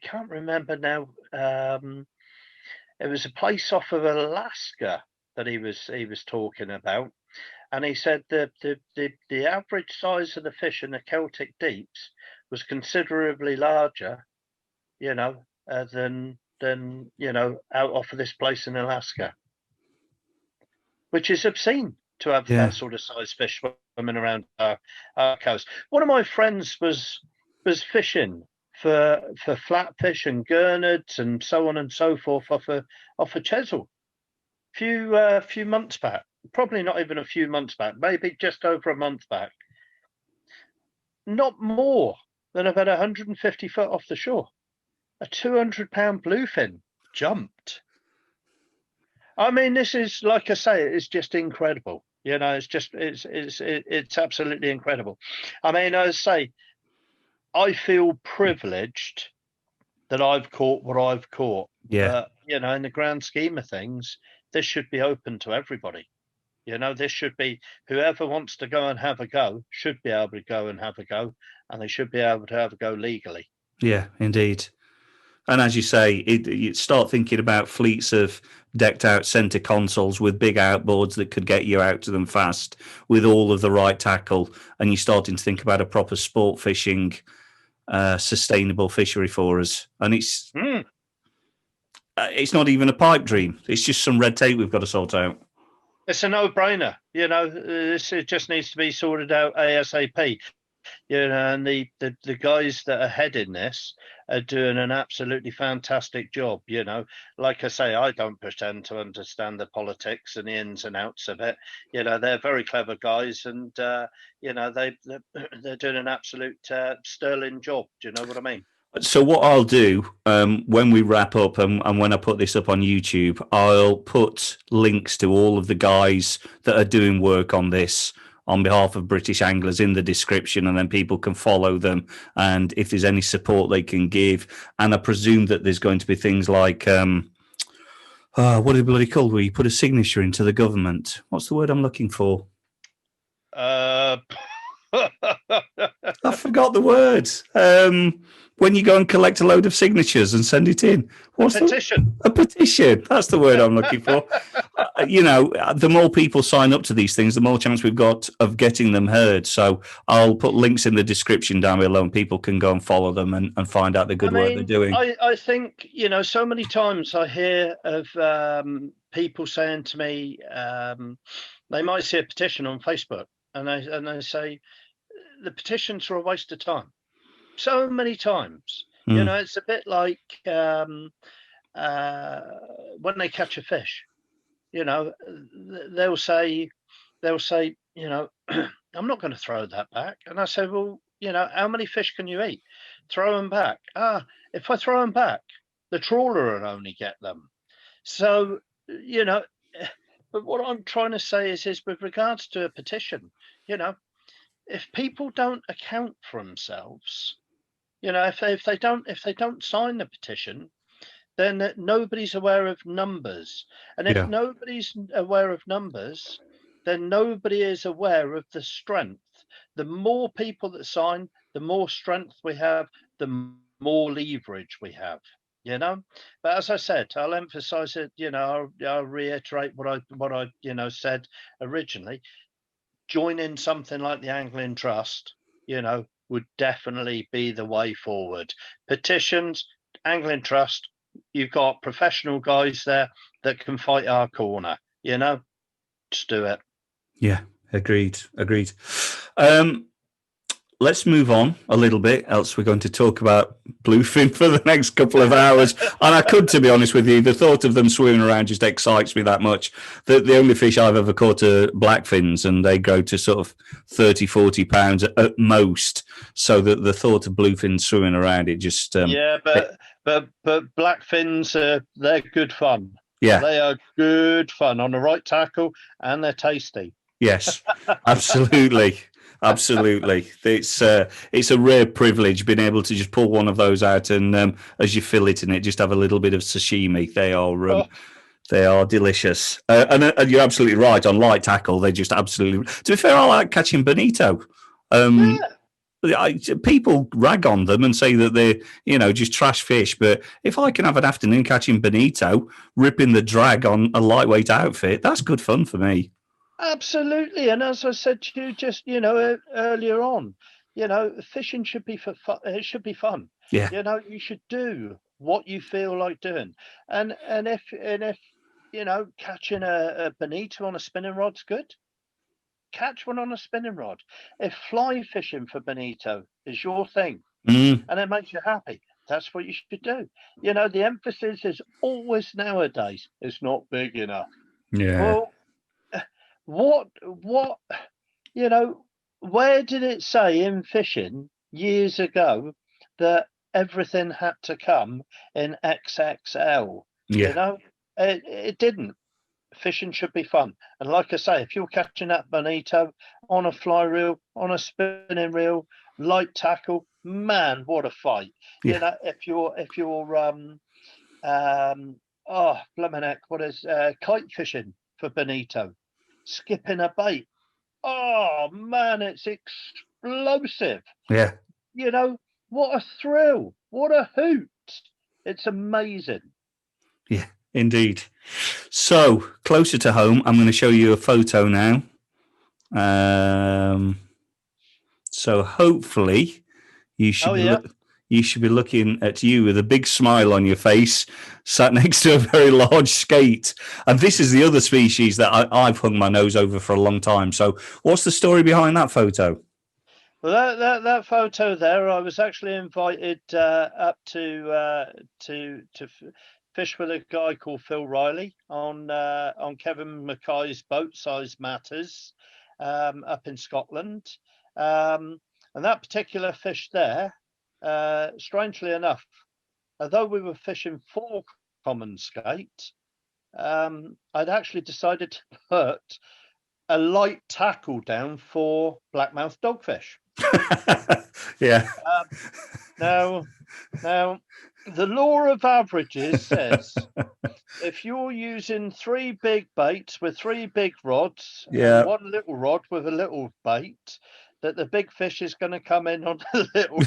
can't remember now. It was a place off of Alaska that he was talking about, and he said that the average size of the fish in the Celtic deeps was considerably larger, you know, than you know, out off of this place in Alaska, which is obscene to have that sort of size fish swimming around our coast. One of my friends was fishing for flatfish and gurnards and so on and so forth off a Chesil a few months back. Probably not even a few months back, maybe just over a month back. Not more than about 150 foot off the shore. A 200-pound bluefin jumped. I mean, this is, like I say, it's just incredible. You know, it's absolutely incredible. I mean, as I say, I feel privileged that I've caught what I've caught. Yeah. But, you know, in the grand scheme of things, this should be open to everybody. You know, this should be, whoever wants to go and have a go should be able to go and have a go, and they should be able to have a go legally. Yeah, indeed. And as you say, you start thinking about fleets of decked out centre consoles with big outboards that could get you out to them fast with all of the right tackle. And you're starting to think about a proper sport fishing, sustainable fishery for us. And it's not even a pipe dream. It's just some red tape we've got to sort out. It's a no-brainer. You know, it just needs to be sorted out ASAP. You know, and the guys that are heading this are doing an absolutely fantastic job. You know, like I say, I don't pretend to understand the politics and the ins and outs of it. You know, they're very clever guys, and you know, they're doing an absolute sterling job. Do you know what I mean? So what I'll do when we wrap up and when I put this up on YouTube, I'll put links to all of the guys that are doing work on this on behalf of British anglers in the description, and then people can follow them. And if there's any support they can give, and I presume that there's going to be things like, what are they bloody called, where you put a signature into the government? What's the word I'm looking for? I forgot the words. When you go and collect a load of signatures and send it in. What's a petition? A petition. That's the word I'm looking for. The more people sign up to these things, the more chance we've got of getting them heard. So I'll put links in the description down below, and people can go and follow them and find out the good work they're doing. I think, so many times I hear of people saying to me, they might see a petition on Facebook, and they say, the petitions are a waste of time. So many times, it's a bit like when they catch a fish, they'll say, I'm not going to throw that back. And I say, well, how many fish can you eat? Throw them back. If I throw them back, the trawler will only get them. So, but what I'm trying to say is with regards to a petition, if people don't account for themselves, if they don't sign the petition, then nobody's aware of numbers. And if nobody's aware of numbers, then nobody is aware of the strength. The more people that sign, the more strength we have, the more leverage we have. But as I said, I'll emphasize it. I'll reiterate what I said originally. Joining something like the Angling Trust, would definitely be the way forward. Petitions, Angling Trust, you've got professional guys there that can fight our corner. Just do it. Yeah, agreed. Let's move on a little bit, else we're going to talk about bluefin for the next couple of hours. And I could, to be honest with you, the thought of them swimming around just excites me that much. The only fish I've ever caught are blackfins, and they go to sort of 30, 40 pounds at most. So the thought of bluefins swimming around, it just... but blackfins, they're good fun. Yeah. They are good fun on the right tackle, and they're tasty. Yes, absolutely. Absolutely. It's a rare privilege being able to just pull one of those out and as you filleting it, just have a little bit of sashimi. They are delicious. And you're absolutely right. On light tackle, they just absolutely... To be fair, I like catching bonito. People rag on them and say that they're, just trash fish. But if I can have an afternoon catching bonito, ripping the drag on a lightweight outfit, that's good fun for me. Absolutely. And as I said to you just, earlier on, fishing should be for fun. It should be fun. Yeah. You should do what you feel like doing. And if catching a bonito on a spinning rod's good, catch one on a spinning rod. If fly fishing for bonito is your thing and it makes you happy, that's what you should do. The emphasis is always nowadays, it's not big enough. Yeah. Well, what where did it say in fishing years ago that everything had to come in XXL? It didn't. Fishing should be fun, and like I say, if you're catching that bonito on a fly reel, on a spinning reel, light tackle, man, what a fight. If you're blimmin' heck, what is kite fishing for bonito, skipping a bait, oh man, it's explosive. Yeah. What a thrill, what a hoot. It's amazing. Yeah, indeed. So, closer to home, I'm going to show you a photo now. So hopefully you should you should be looking at you with a big smile on your face, sat next to a very large skate. And this is the other species that I've hung my nose over for a long time. So what's the story behind that photo? Well, that photo there, I was actually invited up to fish with a guy called Phil Riley on Kevin Mackay's Boat Size Matters up in Scotland. And that particular fish there, strangely enough, although we were fishing for common skate, I'd actually decided to put a light tackle down for blackmouth dogfish. Yeah. Now, the law of averages says if you're using 3 big baits with 3 big rods Yeah. and 1 little rod with a little bait, that the big fish is going to come in on the little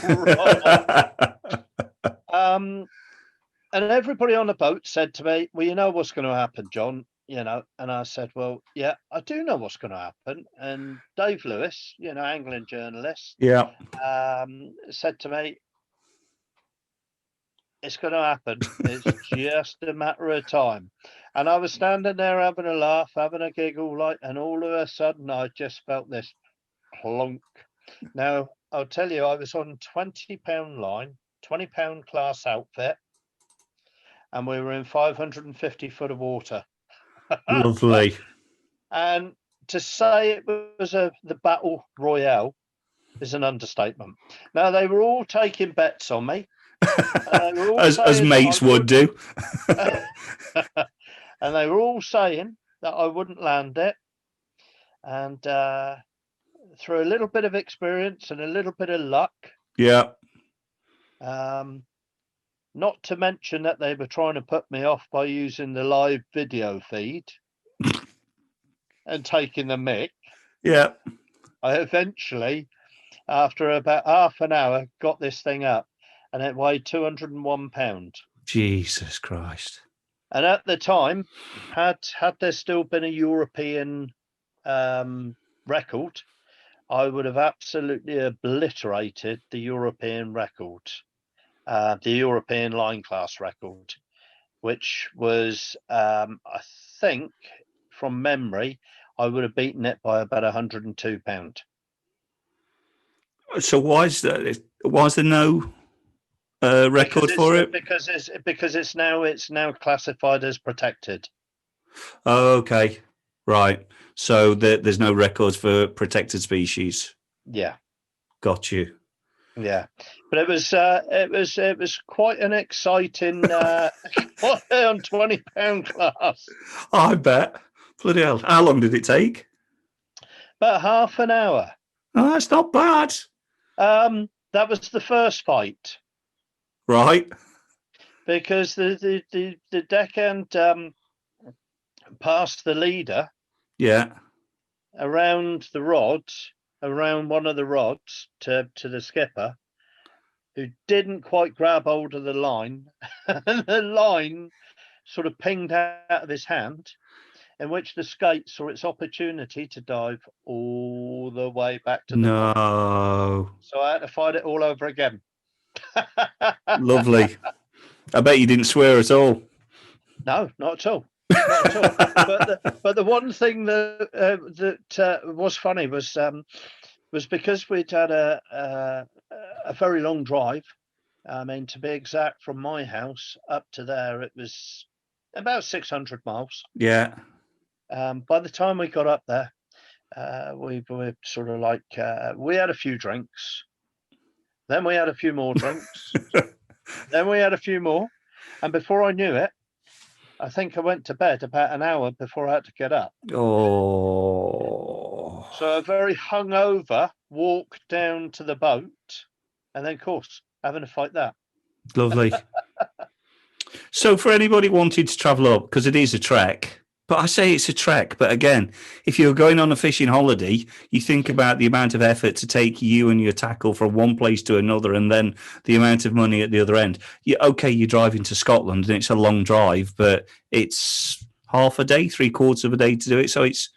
rod. And everybody on the boat said to me, well, you know what's going to happen, John, and I said, well, yeah, I do know what's going to happen. And Dave Lewis, angling journalist, Yeah. said to me, it's going to happen. It's just a matter of time. And I was standing there having a laugh, having a giggle, and all of a sudden I just felt this plonk. Now, I'll tell you, I was on 20-pound line, 20-pound class outfit, and we were in 550 foot of water. Lovely. And to say it was the battle royale is an understatement. Now, they were all taking bets on me. As mates would do. And they were all saying that I wouldn't land it. And through a little bit of experience and a little bit of luck. Yeah. Not to mention that they were trying to put me off by using the live video feed and taking the mick. Yeah. I eventually, after about half an hour, got this thing up, and it weighed 201 pounds. Jesus Christ. And at the time, had there still been a European record, I would have absolutely obliterated the European record. The European line class record, which was, I think, from memory, I would have beaten it by about 102 pounds. So why is that? Why is there no record for it? Because it's now classified as protected. Oh, okay, right. So there's no records for protected species. Yeah, got you. Yeah, but it was quite an exciting on 20-pound class. I bet. Bloody hell! How long did it take? About half an hour. Oh, that's not bad. That was the first fight, right? Because the deckhand passed the leader. Yeah. Around one of the rods to the skipper, who didn't quite grab hold of the line. And the line sort of pinged out of his hand, in which the skate saw its opportunity to dive all the way back to the No. boat. So I had to fight it all over again. Lovely. I bet you didn't swear at all. No, not at all. Not at all. But the one thing that was funny was because we'd had a very long drive. I mean, to be exact, from my house up to there, it was about 600 miles. Yeah. By the time we got up there, we were sort of like, we had a few drinks. Then we had a few more drinks. Then we had a few more. And before I knew it, I think I went to bed about an hour before I had to get up. Oh. So a very hungover walk down to the boat, and then, of course, having to fight that. Lovely. So for anybody wanting to travel up, because it is a trek, but I say it's a trek, but again, if you're going on a fishing holiday, you think about the amount of effort to take you and your tackle from one place to another, and then the amount of money at the other end. You're driving to Scotland, and it's a long drive, but it's half a day, 3/4 of a day to do it, so it's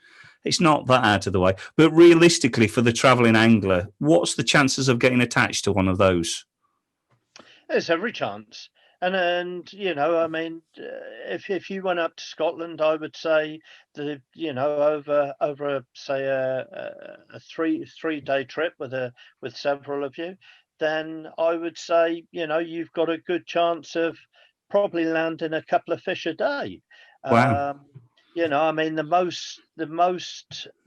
not that out of the way. But realistically, for the travelling angler, what's the chances of getting attached to one of those? There's every chance. And I mean, if you went up to Scotland, I would say that over say a 3-day trip with several of you, then I would say you've got a good chance of probably landing a couple of fish a day. Wow. I mean, the most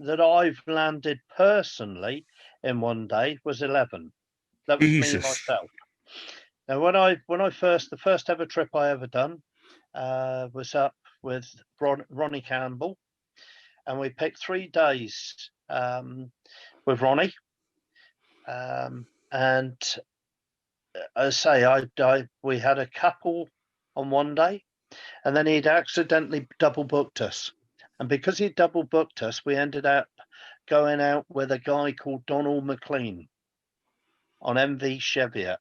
that I've landed personally in one day was 11. That was me myself. Now, the first ever trip I ever done was up with Ronnie Campbell, and we picked 3 days with Ronnie. And as I say, we had a couple on one day, and then he'd accidentally double booked us. And because he double booked us, we ended up going out with a guy called Donald McLean on MV Cheviot.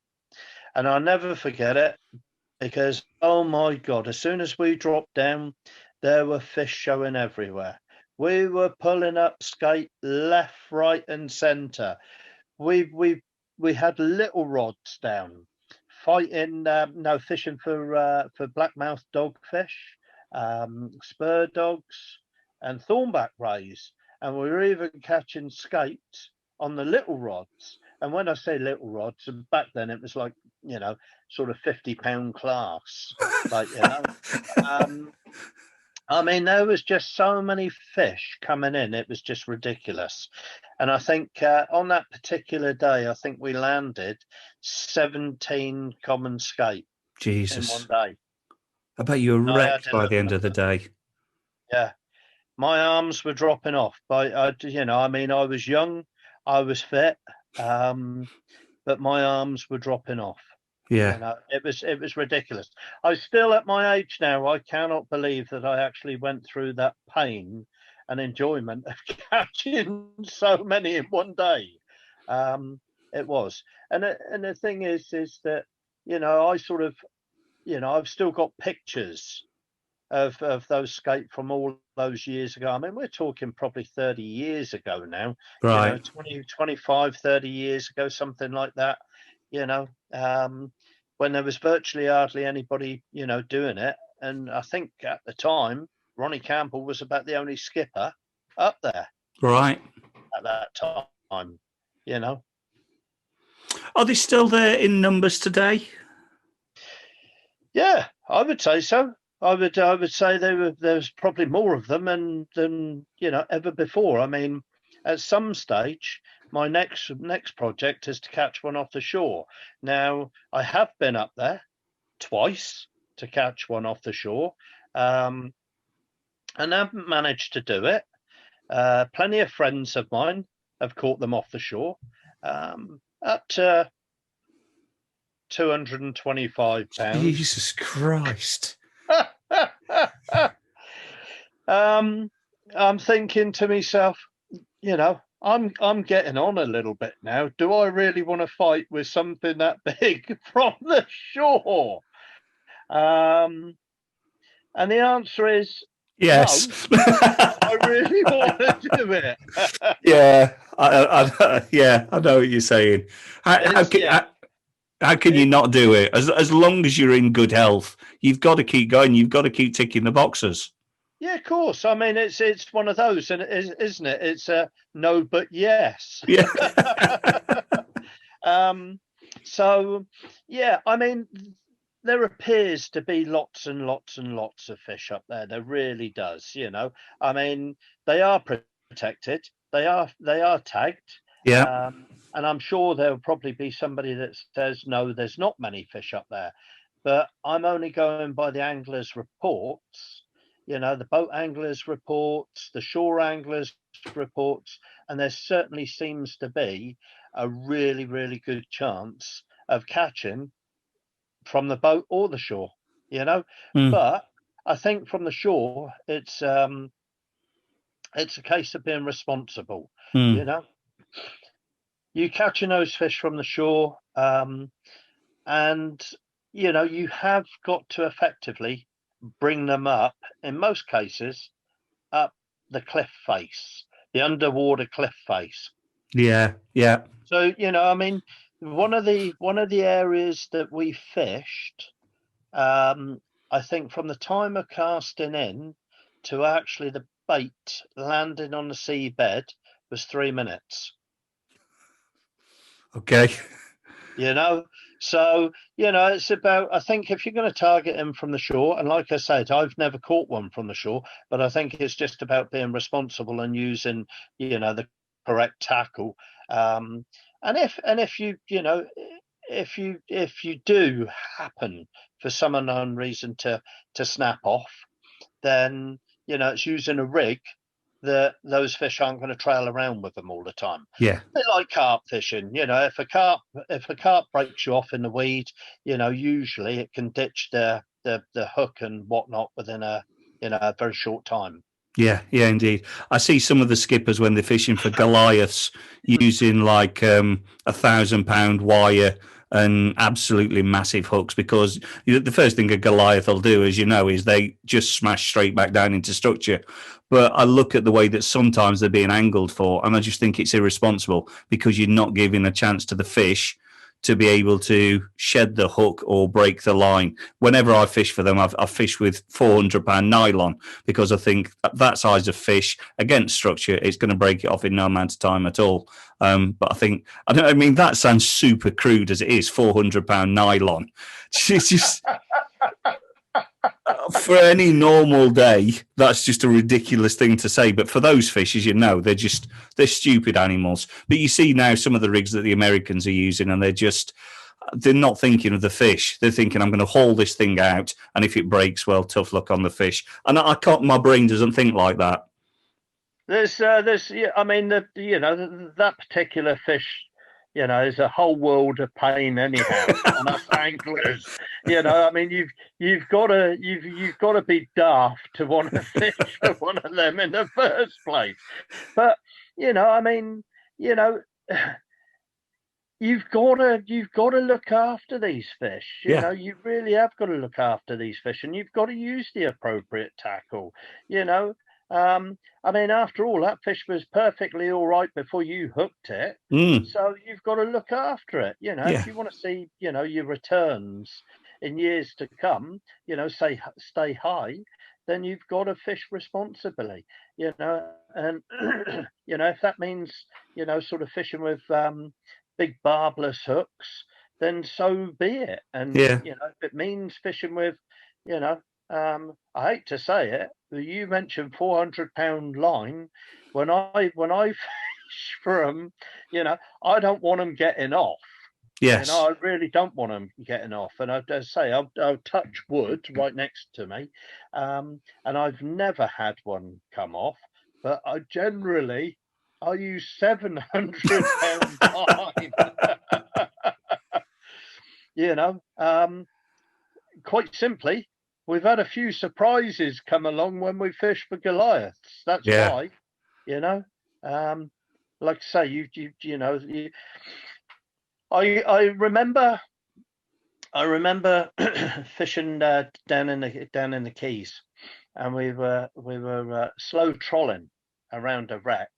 And I'll never forget it, because, oh my God, as soon as we dropped down, there were fish showing everywhere. We were pulling up skate left, right, and centre. We had little rods down, fishing for blackmouth dogfish, spur dogs, and thornback rays, and we were even catching skates on the little rods. And when I say little rods, back then it was like, sort of 50-pound class, like, I mean, there was just so many fish coming in. It was just ridiculous. And I think on that particular day, I think we landed 17 common skate in one Jesus. day. I bet you were I had wrecked to by look the end of the at day. Yeah. My arms were dropping off. I was young, I was fit, but my arms were dropping off. Yeah. It was ridiculous. I still, at my age now, I cannot believe that I actually went through that pain and enjoyment of catching so many in one day. It was, and the thing is that I sort of, I've still got pictures of those skate from all those years ago. I mean, we're talking probably 30 years ago now. Right. 20, 25, 30 years ago, something like that. When there was virtually hardly anybody, doing it. And I think at the time, Ronnie Campbell was about the only skipper up there Right. at that time, Are they still there in numbers today? Yeah, I would say so. I would say there's probably more of them than ever before. I mean, at some stage, my next project is to catch one off the shore. Now, I have been up there twice to catch one off the shore, and haven't managed to do it. Plenty of friends of mine have caught them off the shore, up to 225 pounds. Jesus Christ. I'm thinking to myself, I'm getting on a little bit now. Do I really want to fight with something that big from the shore? And the answer is yes. no. I really want to do it. Yeah, I know what you're saying. How can you not do it? As long as you're in good health, you've got to keep going. You've got to keep ticking the boxes. Yeah, of course. I mean, it's one of those, and isn't it? It's a no, but yes. Yeah. So, yeah, I mean, there appears to be lots and lots and lots of fish up there. There really does. I mean, they are protected. They are tagged. Yeah. And I'm sure there'll probably be somebody that says, no, there's not many fish up there. But I'm only going by the anglers' reports, the boat anglers' reports, the shore anglers' reports, and there certainly seems to be a really, really good chance of catching from the boat or the shore, But I think from the shore, it's a case of being responsible, You catching those fish from the shore, and you have got to effectively bring them up, in most cases, up the cliff face, the underwater cliff face. Yeah. So I mean, one of the areas that we fished, I think from the time of casting in to actually the bait landing on the seabed was 3 minutes. Okay. So it's about, I think if you're going to target him from the shore, and like I said, I've never caught one from the shore, but I think it's just about being responsible and using the correct tackle. And if you do happen for some unknown reason to snap off, then it's using a rig that those fish aren't going to trail around with them all the time. Yeah. A bit like carp fishing, if a carp breaks you off in the weed, usually it can ditch the hook and whatnot within a very short time. Yeah, indeed. I see some of the skippers when they're fishing for Goliaths using like 1,000-pound wire and absolutely massive hooks, because the first thing a Goliath will do, as you know, is they just smash straight back down into structure. But I look at the way that sometimes they're being angled for, and I just think it's irresponsible, because you're not giving a chance to the fish to be able to shed the hook or break the line. Whenever I fish for them, I've fished with 400-pound nylon, because I think that size of fish against structure, it's going to break it off in no amount of time at all. But I mean, that sounds super crude as it is, 400-pound nylon. It's just... For any normal day, that's just a ridiculous thing to say. But for those fish, as you know, they're stupid animals. But you see now some of the rigs that the Americans are using, and they're not thinking of the fish. They're thinking, I'm going to haul this thing out, and if it breaks, well, tough luck on the fish. And my brain doesn't think like that. That particular fish, is a whole world of pain anyhow on us anglers. You've got to be daft to want to fish for one of them in the first place. But you've got to look after these fish. You really have got to look after these fish, and you've got to use the appropriate tackle. After all, that fish was perfectly all right before you hooked it. So you've got to look after it. If you want to see, your returns in years to come, stay high, then you've got to fish responsibly. And if that means, sort of fishing with big barbless hooks, then so be it. And if it means fishing with, I hate to say it, but you mentioned 400-pound line. When I fish for them, I don't want them getting off. Yes. I really don't want them getting off. And I'll touch wood right next to me, and I've never had one come off. But I use 700-pound line. Quite simply, we've had a few surprises come along when we fish for Goliaths. That's why, like I say, I remember fishing down in the Keys, and we were slow trolling around a wreck,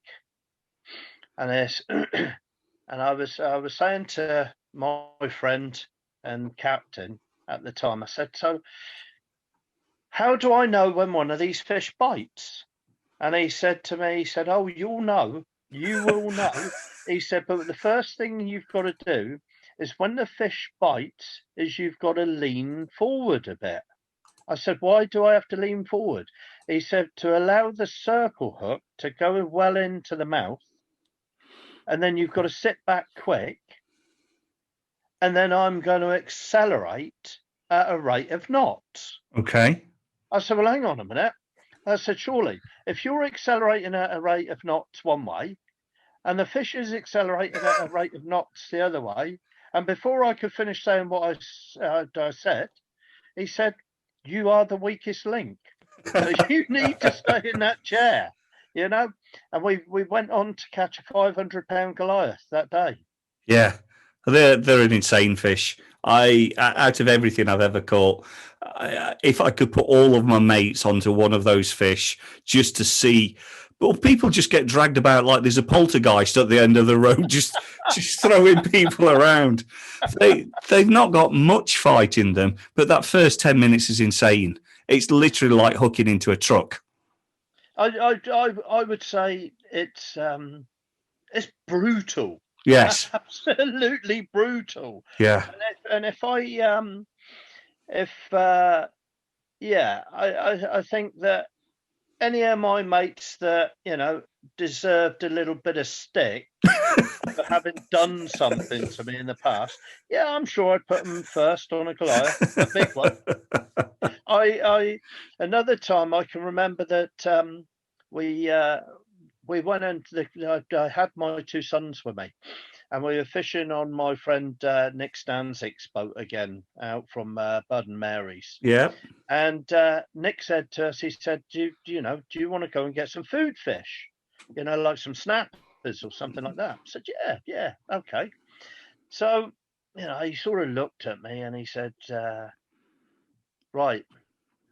and and I was saying to my friend and captain at the time, I said, so how do I know when one of these fish bites? And he said to me, oh, you will know. He said, but the first thing you've got to do is when the fish bites is you've got to lean forward a bit. I said, why do I have to lean forward? He said, to allow the circle hook to go well into the mouth, and then you've got to sit back quick, and then I'm going to accelerate at a rate of knots. Okay. I said, well, hang on a minute. I said, surely, if you're accelerating at a rate of knots one way, and the fish is accelerating at a rate of knots the other way, and before I could finish saying what I said, he said, you are the weakest link. So you need to stay in that chair, And we went on to catch a 500-pound Goliath that day. Yeah, they're an insane fish. Out of everything I've ever caught, if I could put all of my mates onto one of those fish just to see, but people just get dragged about like there's a poltergeist at the end of the road, just throwing people around. They've not got much fight in them, but that first 10 minutes is insane. It's literally like hooking into a truck. I would say it's brutal. Yes, absolutely brutal. Yeah, and if I think that any of my mates that deserved a little bit of stick for having done something to me in the past, I'm sure I'd put them first on a Goliath, a big one. Another time I can remember that we went into I had my two sons with me, and we were fishing on my friend Nick Stanzik's boat again, out from Bud and Mary's. Yeah. And Nick said to us, he said, do you want to go and get some food fish? Like some snappers or something like that. I said, yeah, okay. So, he sort of looked at me and he said, right,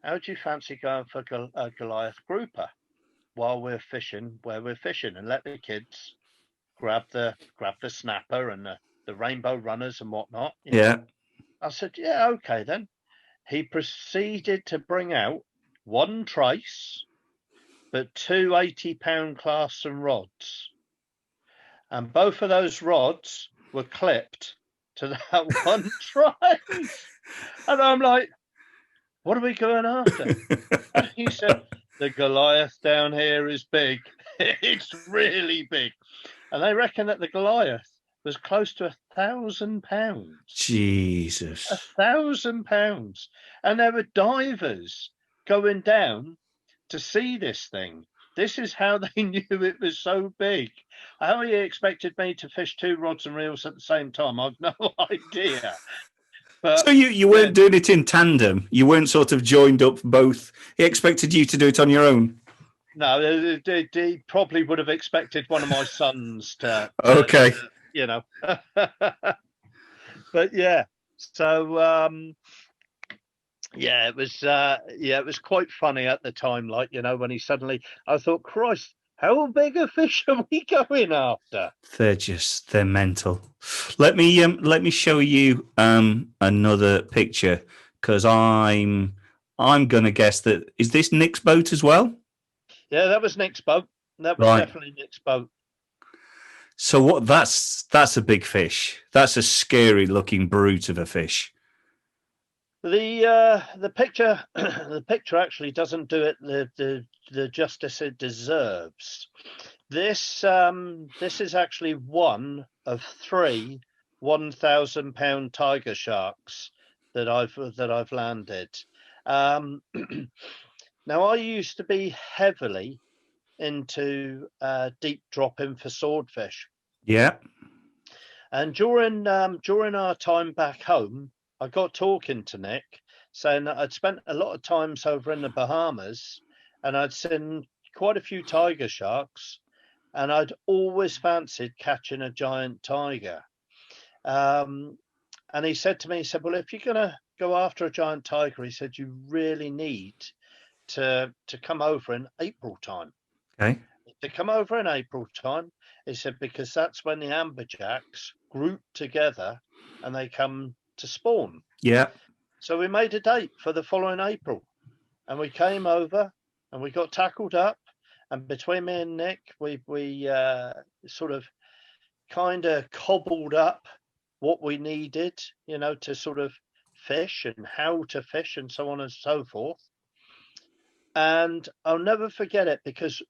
how do you fancy going for a Goliath grouper while we're fishing where we're fishing, and let the kids grab the snapper and the rainbow runners and whatnot? Yeah. I said, yeah, okay then. He proceeded to bring out one trace, but two 80-pound Clarkson rods. And both of those rods were clipped to that one trace. And I'm like, what are we going after? And he said, the Goliath down here is big. It's really big. And they reckon that the Goliath was close to 1,000 pounds. Jesus. 1,000 pounds. And there were divers going down to see this thing. This is how they knew it was so big. How he expected me to fish two rods and reels at the same time, I've no idea. But so you weren't doing it in tandem? You weren't sort of joined up both? He expected you to do it on your own? No, he probably would have expected one of my sons to okay. But yeah, so it was quite funny at the time, when he suddenly, I thought, Christ, how big a fish are we going after? They're mental. Let me show you another picture, because I'm gonna guess that is this Nick's boat as well? Yeah, that was Nick's boat. That was definitely Nick's boat. So that's a big fish. That's a scary looking brute of a fish. The picture actually doesn't do it the justice it deserves. This is actually one of 3 1,000-pound tiger sharks that I've landed. Now, I used to be heavily into deep dropping for swordfish. Yeah. And during our time back home, I got talking to Nick, saying that I'd spent a lot of times over in the Bahamas, and I'd seen quite a few tiger sharks, and I'd always fancied catching a giant tiger. And he said to me, well, if you're going to go after a giant tiger, he said, you really need to come over in April time. Okay. To come over in April time, he said, because that's when the amberjacks group together and they come to spawn. Yeah. So we made a date for the following April, and we came over and we got tackled up, and between me and Nick, we sort of kind of cobbled up what we needed, to sort of fish and how to fish and so on and so forth. And I'll never forget it, because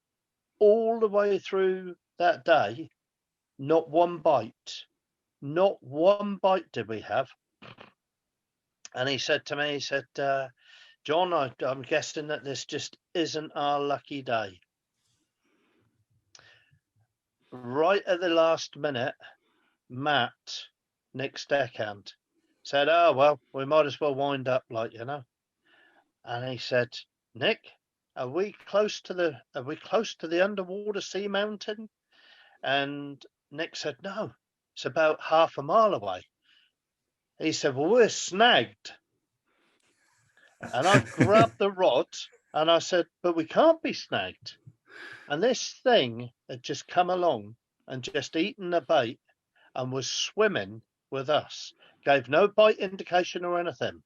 all the way through that day, not one bite did we have. And he said to me, John, I'm guessing that this just isn't our lucky day. Right at the last minute, Matt, Nick's deckhand, said, oh, well, we might as well wind up, And he said, Nick, are we close to the underwater sea mountain? And Nick said, no, it's about half a mile away. He said, well, we're snagged. And I grabbed the rod and I said, but we can't be snagged. And this thing had just come along and just eaten the bait and was swimming with us. Gave no bite indication or anything.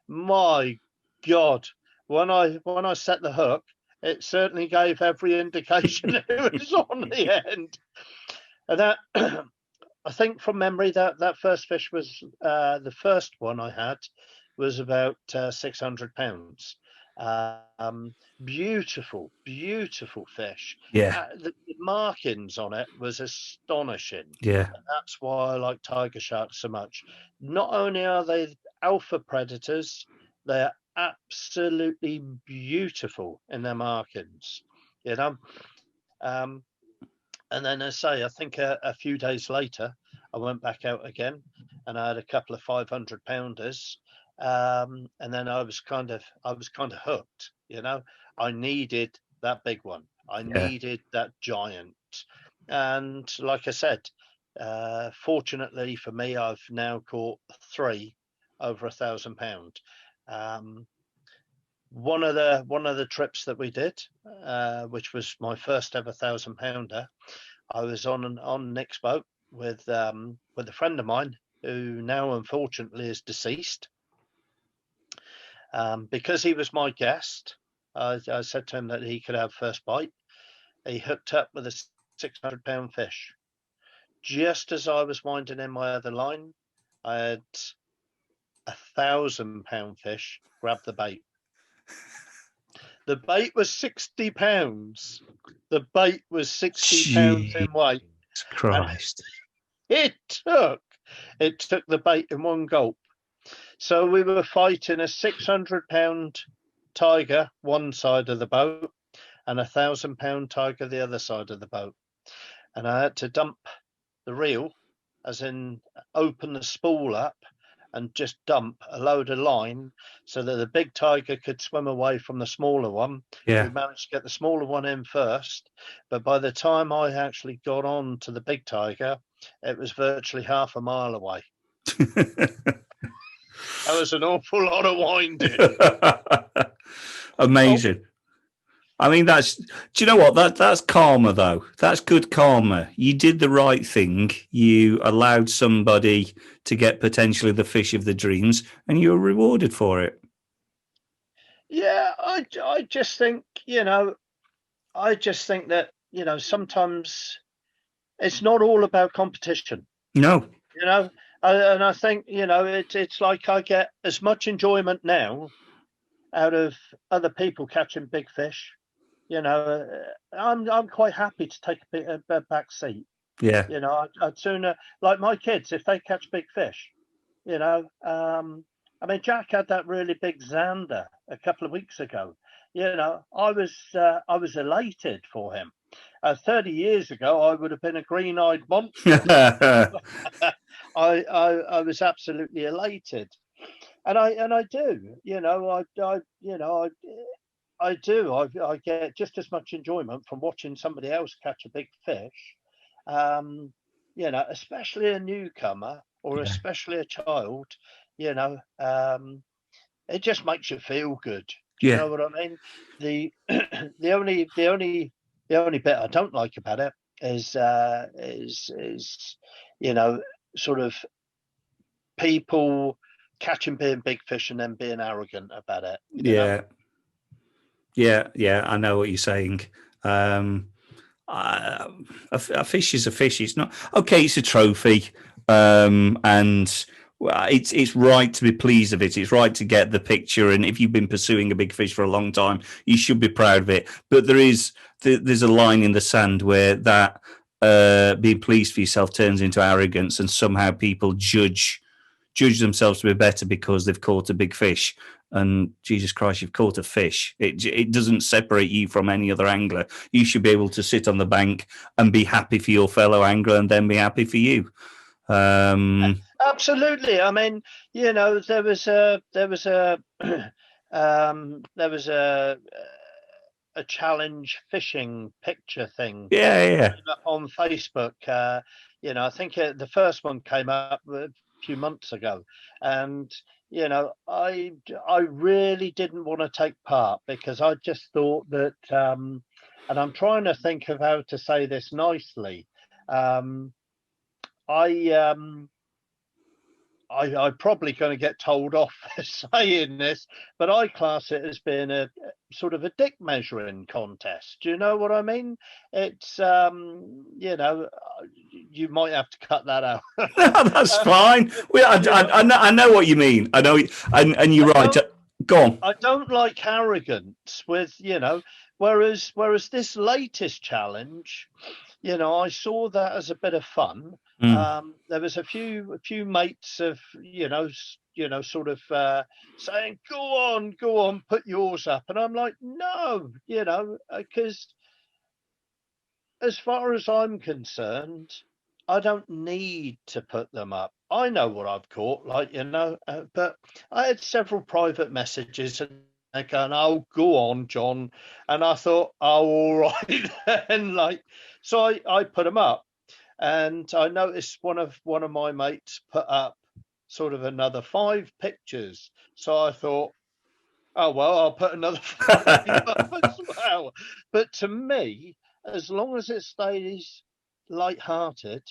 My God, when I set the hook, it certainly gave every indication it was on the end. And that, I think from memory, that first fish was the first one I had was about 600 pounds. Beautiful fish. Yeah. The markings on it was astonishing. Yeah. And that's why I like tiger sharks so much. Not only are they alpha predators, they're absolutely beautiful in their markings. you know. And then, as I say, I think a few days later, I went back out again, and I had a couple of 500-pounders, and then I was kind of hooked. You know, I needed that big one. I Yeah. needed that giant, and like I said, fortunately for me, I've now caught 3 over £1,000. One of the trips that we did, which was my first ever £1,000-pounder, I was on Nick's boat with a friend of mine who now unfortunately is deceased. Because he was my guest, I said to him that he could have first bite. He hooked up with a 600-pound fish. Just as I was winding in my other line, I had a £1,000-pound fish grab the bait. The bait was £60. The bait was £60 in weight. Christ. It took the bait in one gulp. So we were fighting a 600-pound tiger one side of the boat and a 1,000-pound tiger the other side of the boat. And I had to dump the reel, as in open the spool up and just dump a load of line so that the big tiger could swim away from the smaller one. Yeah. We managed to get the smaller one in first, but by the time I actually got on to the big tiger, it was virtually half a mile away. That was an awful lot of winding. Amazing. I mean, do you know what? That's karma, though. That's good karma. You did the right thing. You allowed somebody to get potentially the fish of the dreams, and you were rewarded for it. Yeah, I just think, that, sometimes it's not all about competition. No. And I think, it's like I get as much enjoyment now out of other people catching big fish. I'm quite happy to take a back seat. Yeah. I'd sooner, like my kids, if they catch big fish, I mean, Jack had that really big zander a couple of weeks ago. I was elated for him. 30 years ago, I would have been a green-eyed monster. I was absolutely elated, and I do. I do. I get just as much enjoyment from watching somebody else catch a big fish. Especially a newcomer or especially a child. It just makes you feel good. Do you know what I mean? The only bit I don't like about it is sort of people catching big fish and then being arrogant about it. You know? Yeah, I know what you're saying. A fish is a fish. It's not okay. It's a trophy, and it's right to be pleased of it. It's right to get the picture. And if you've been pursuing a big fish for a long time, you should be proud of it. But there's a line in the sand where that being pleased for yourself turns into arrogance, and somehow people judge themselves to be better because they've caught a big fish. And Jesus Christ, you've caught a fish. It doesn't separate you from any other angler. You should be able to sit on the bank and be happy for your fellow angler, and then be happy for you. Absolutely. I mean, there was a challenge fishing picture thing. Yeah. On Facebook. I think the first one came up a few months ago, and I really didn't want to take part because I just thought that, and I'm trying to think of how to say this nicely. I'm probably going to get told off for saying this, but I class it as being a sort of a dick measuring contest. Do you know what I mean? It's, you might have to cut that out. That's fine. I know what you mean. I know, and you're right. Go on. I don't like arrogance with, whereas this latest challenge, I saw that as a bit of fun. There was a few mates of, sort of saying, go on, put yours up. And I'm like, no, because as far as I'm concerned, I don't need to put them up. I know what I've caught, but I had several private messages and they're going, "Oh, go on, John," and I thought, "Oh, all right." And so I put them up, and I noticed one of my mates put up sort of another 5 pictures. So I thought, oh well, I'll put another 5 up as well. But to me, as long as it stays light-hearted,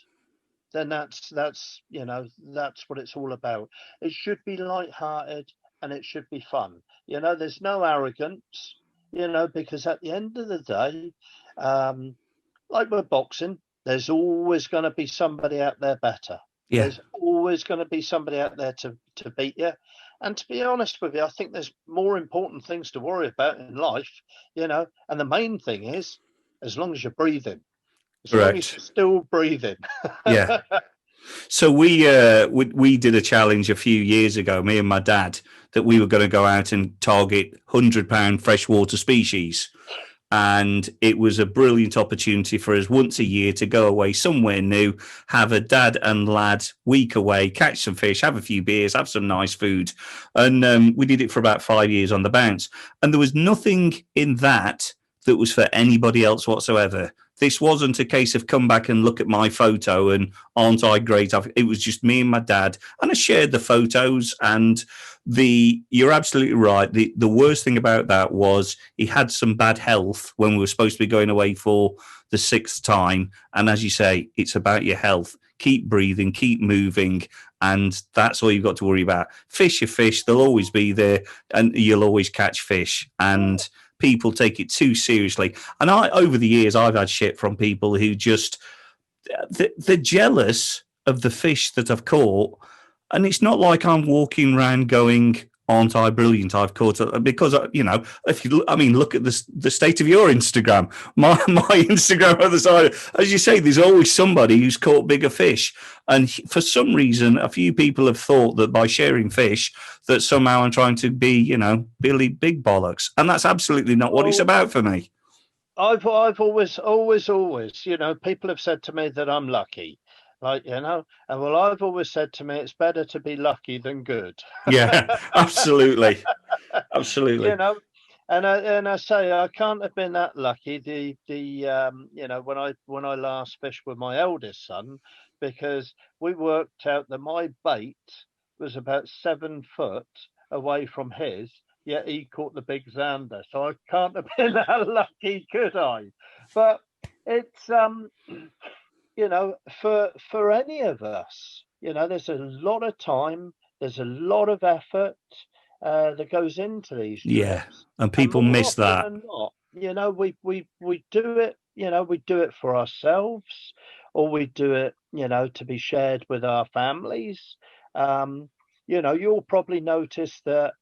then that's what it's all about. It should be light-hearted and it should be fun. There's no arrogance. Because at the end of the day, um, like with boxing, there's always going to be somebody out there better. Yeah. There's always going to be somebody out there to beat you. And to be honest with you, I think there's more important things to worry about in life, and the main thing is, as long as you're breathing, as long as you're still breathing. Yeah. So we did a challenge a few years ago, me and my dad, that we were going to go out and target £100 freshwater species. And it was a brilliant opportunity for us once a year to go away somewhere new, have a dad and lad week away, catch some fish, have a few beers, have some nice food. And we did it for about 5 years on the bounce. And there was nothing in that was for anybody else whatsoever. This wasn't a case of come back and look at my photo and aren't I great? It was just me and my dad, and I shared the photos. And you're absolutely right. The worst thing about that was he had some bad health when we were supposed to be going away for the 6th time. And as you say, it's about your health. Keep breathing, keep moving, and that's all you've got to worry about. Fish are fish; they'll always be there, and you'll always catch fish. And people take it too seriously. And over the years, I've had shit from people who just they're jealous of the fish that I've caught. And it's not like I'm walking around going, aren't I brilliant? I've caught it. Because, look at the state of your Instagram. My Instagram on the side, as you say, there's always somebody who's caught bigger fish. And for some reason, a few people have thought that by sharing fish, that somehow I'm trying to be, Billy Big Bollocks. And that's absolutely not what it's about for me. I've always, people have said to me that I'm lucky. And I've always said to me, it's better to be lucky than good. Yeah, absolutely. Absolutely. And I say I can't have been that lucky. When I last fished with my eldest son, because we worked out that my bait was about 7 foot away from his, yet he caught the big zander. So I can't have been that lucky, could I? But it's for any of us, there's a lot of time, there's a lot of effort that goes into these trips. Yeah, and people miss that. Not, we do it, we do it for ourselves, or we do it, to be shared with our families. You'll probably notice that,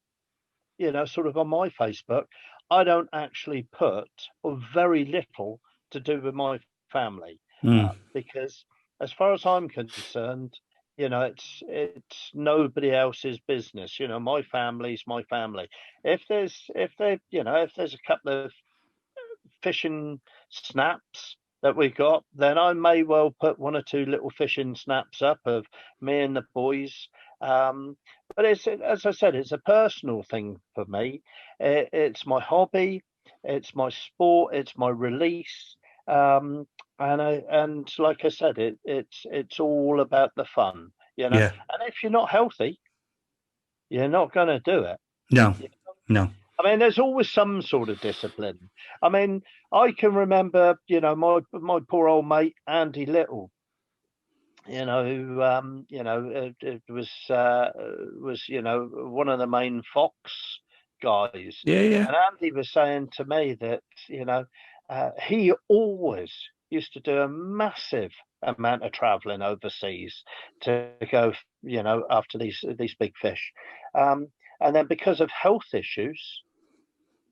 sort of on my Facebook, I don't actually put, or very little to do with my family. Because as far as I'm concerned, it's nobody else's business. My family's my family. If there's a couple of fishing snaps that we got, then I may well put 1 or 2 little fishing snaps up of me and the boys. But it's, as I said, it's a personal thing for me. It's my hobby, it's my sport, it's my release. And like I said, it's all about the fun, Yeah. And if you're not healthy, you're not going to do it. No. I mean, there's always some sort of discipline. I mean, I can remember, my poor old mate Andy Little, who it was one of the main Fox guys. Yeah. And Andy was saying to me that he always used to do a massive amount of traveling overseas to go, after these big fish. And then because of health issues,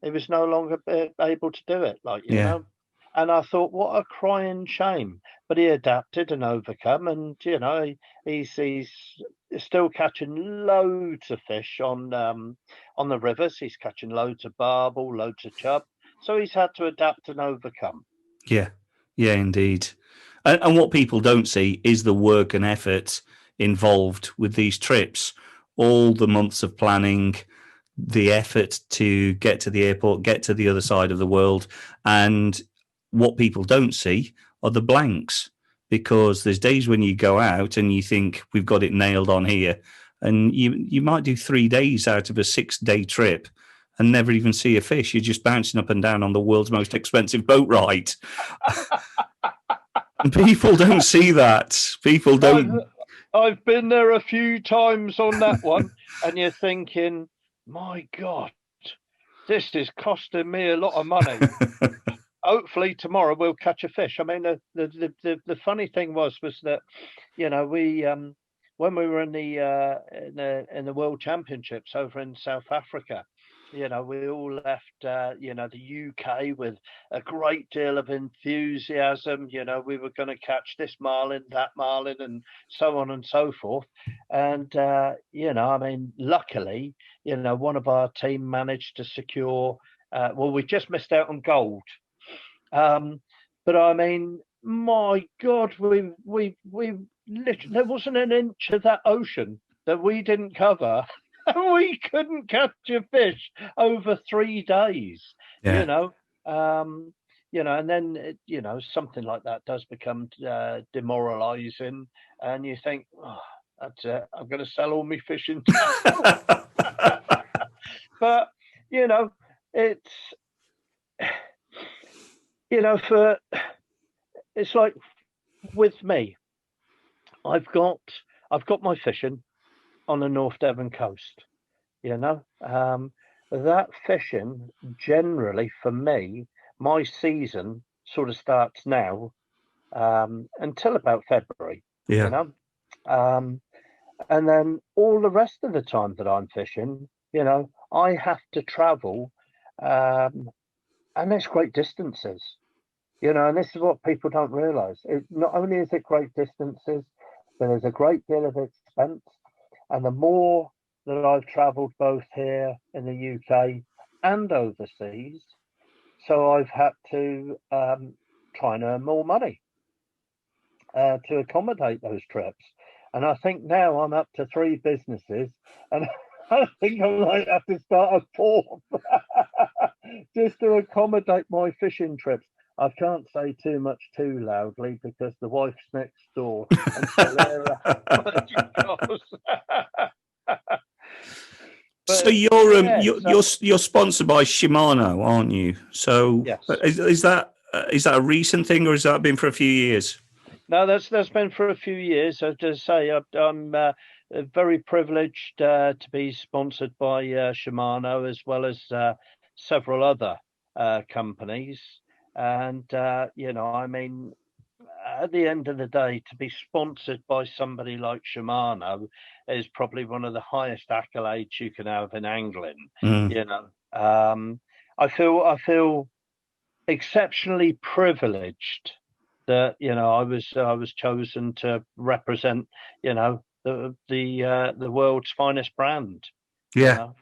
he was no longer able to do it, And I thought, what a crying shame. But he adapted and overcome, and he's still catching loads of fish on the rivers. He's catching loads of barbel, loads of chub. So he's had to adapt and overcome. Yeah. Yeah, indeed. And what people don't see is the work and effort involved with these trips. All the months of planning, the effort to get to the airport, get to the other side of the world. And what people don't see are the blanks, because there's days when you go out and you think we've got it nailed on here. And you might do 3 days out of a 6-day trip and never even see a fish. You're just bouncing up and down on the world's most expensive boat ride. And people don't see that. People don't. I've been there a few times on that one, and you're thinking, my God, this is costing me a lot of money. Hopefully tomorrow we'll catch a fish. I mean, the funny thing was that, you know, we when we were in the World Championships over in South Africa, you know, we all left, you know, the UK with a great deal of enthusiasm. You know, we were going to catch this marlin, that marlin, and so on and so forth. And, you know, I mean, luckily, you know, one of our team managed to secure, well, we just missed out on gold. But I mean, my God, we literally, there wasn't an inch of that ocean that we didn't cover. We couldn't catch a fish over 3 days, Yeah. you know, and then, you know, something like that does become demoralizing, and you think, oh, that's it, I'm going to sell all my fishing. But, you know, it's, you know, it's like with me, I've got my fishing on the North Devon coast, you know. That fishing generally for me, my season sort of starts now until about February, Yeah. you know. And then all the rest of the time that I'm fishing, you know, I have to travel, and it's great distances, you know, and this is what people don't realise. Not only is it great distances, but there's a great deal of expense. And the more that I've travelled both here in the UK and overseas, so I've had to try and earn more money to accommodate those trips. And I think now I'm up to 3 businesses, and I think I might have to start a 4th just to accommodate my fishing trips. I can't say too much too loudly because the wife's next door. And So you're sponsored by Shimano, aren't you? So yes. Is that a recent thing, or has that been for a few years? No, that's been for a few years. As I say, I'm very privileged to be sponsored by Shimano, as well as several other companies. And you know, I mean, at the end of the day, to be sponsored by somebody like Shimano is probably one of the highest accolades you can have in angling. You know, I feel exceptionally privileged that, you know, I was chosen to represent, you know, the world's finest brand. Yeah. You know?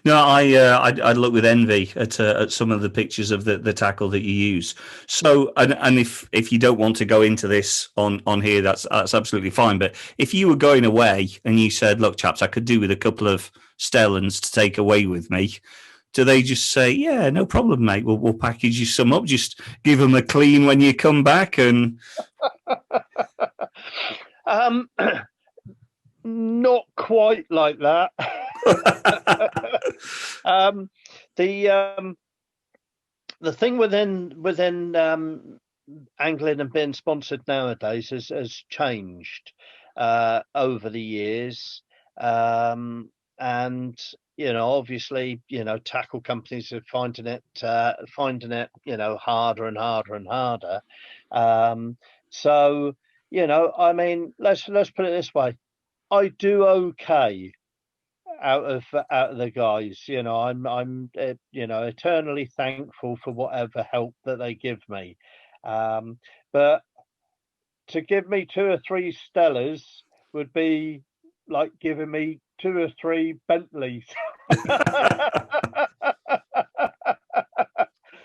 No, I'd look with envy at some of the pictures of the tackle that you use. So, and if you don't want to go into this on here, that's absolutely fine. But if you were going away and you said, "Look, chaps, I could do with a couple of Stellans to take away with me," do they just say, "Yeah, no problem, mate. We'll package you some up. Just give them a clean when you come back"? And not quite like that. The thing within angling and being sponsored nowadays has changed over the years, and you know, obviously, you know, tackle companies are finding it you know, harder and harder and harder. So, you know, I mean, let's put it this way. I do okay out of the guys. You know, I'm you know, eternally thankful for whatever help that they give me. But to give me 2 or 3 Stellas would be like giving me 2 or 3 Bentleys.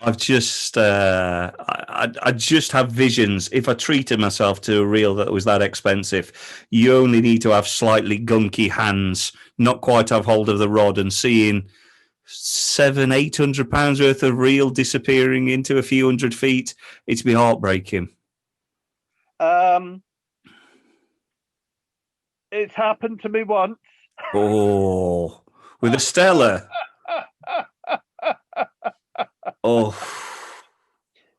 I've just I I just have visions. If I treated myself to a reel that was that expensive, you only need to have slightly gunky hands, not quite have hold of the rod, and seeing £700-800 worth of reel disappearing into a few hundred feet, it'd be heartbreaking. It's happened to me once. Oh, with a Stella. Oh,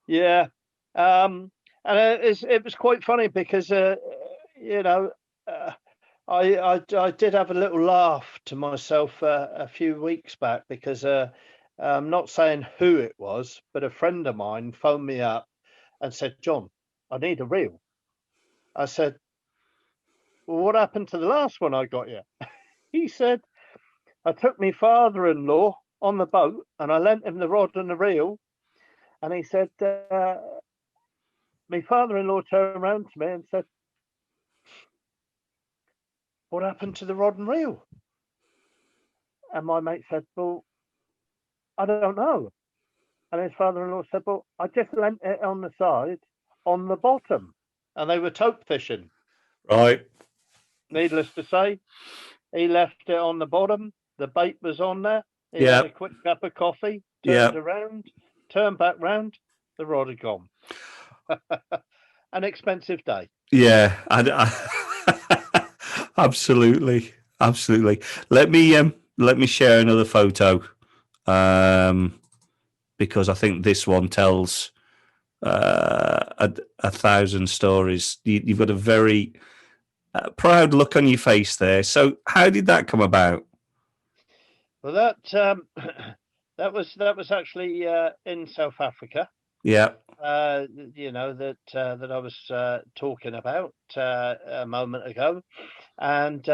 yeah. And it was quite funny because I did have a little laugh to myself a few weeks back because I'm not saying who it was, but a friend of mine phoned me up and said, "John, I need a reel." I said, "Well, what happened to the last one I got you?" He said, "I took my father-in-law on the boat and I lent him the rod and the reel." And he said, my father-in-law turned around to me and said, "What happened to the rod and reel?" And my mate said, "Well, I don't know." And his father-in-law said, "Well, I just lent it on the side, on the bottom." And they were tope fishing. right. Needless to say, he left it on the bottom. The bait was on there. He Yeah. had a quick cup of coffee, turned around, turned back round, the rod had gone. An expensive day. Yeah, absolutely. Let me share another photo, because I think this one tells a thousand stories. You've got a very proud look on your face there. So, how did that come about? Well, that was actually in South Africa. Yeah. That I was talking about a moment ago, and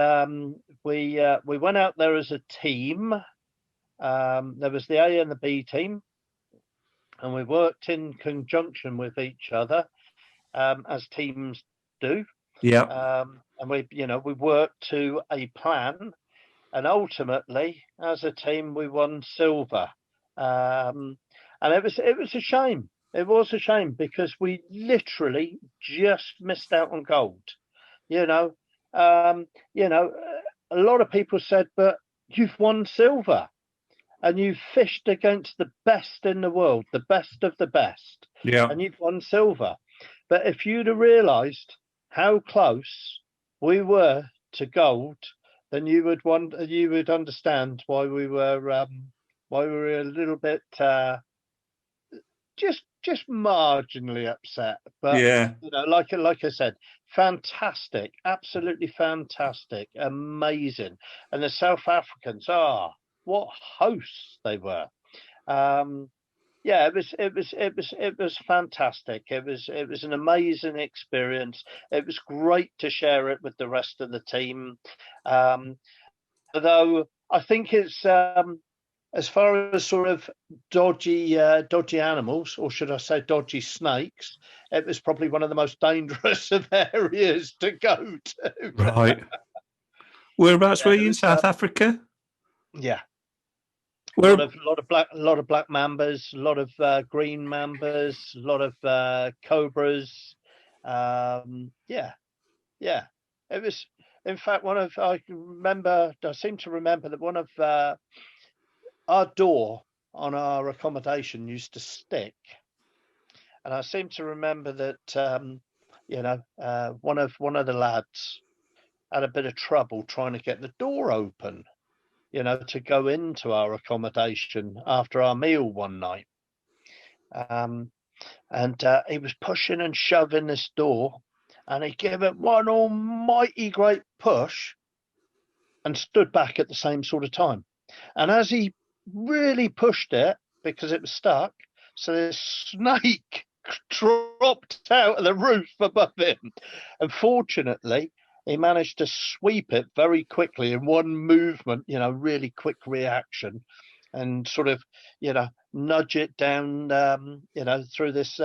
we went out there as a team. There was the A and the B team, and we worked in conjunction with each other, as teams do. Yeah. And we worked to a plan, and ultimately, as a team, we won silver. And it was a shame. It was a shame because we literally just missed out on gold. A lot of people said, "But you've won silver and you've fished against the best in the world, the best of the best, Yeah. and you've won silver." But if you'd have realised how close we were to gold, then you would understand why we were a little bit just marginally upset. But Yeah. like I said, fantastic, absolutely fantastic, amazing. And the South Africans, what hosts they were. It was fantastic. It was an amazing experience. It was great to share it with the rest of the team. Although I think it's as far as sort of dodgy animals, or should I say dodgy snakes, it was probably one of the most dangerous of areas to go to. Right. Whereabouts were you in South Africa? Yeah. A lot of black mambas, a lot of green mambas, a lot of cobras. It was, in fact, I seem to remember that one of our door on our accommodation used to stick, and I seem to remember that one of the lads had a bit of trouble trying to get the door open, to go into our accommodation after our meal one night. And he was pushing and shoving this door, and he gave it one almighty great push and stood back at the same sort of time. And as he really pushed it, because it was stuck, so the snake dropped out of the roof above him. Unfortunately, he managed to sweep it very quickly in one movement, really quick reaction, and sort of, nudge it down, through this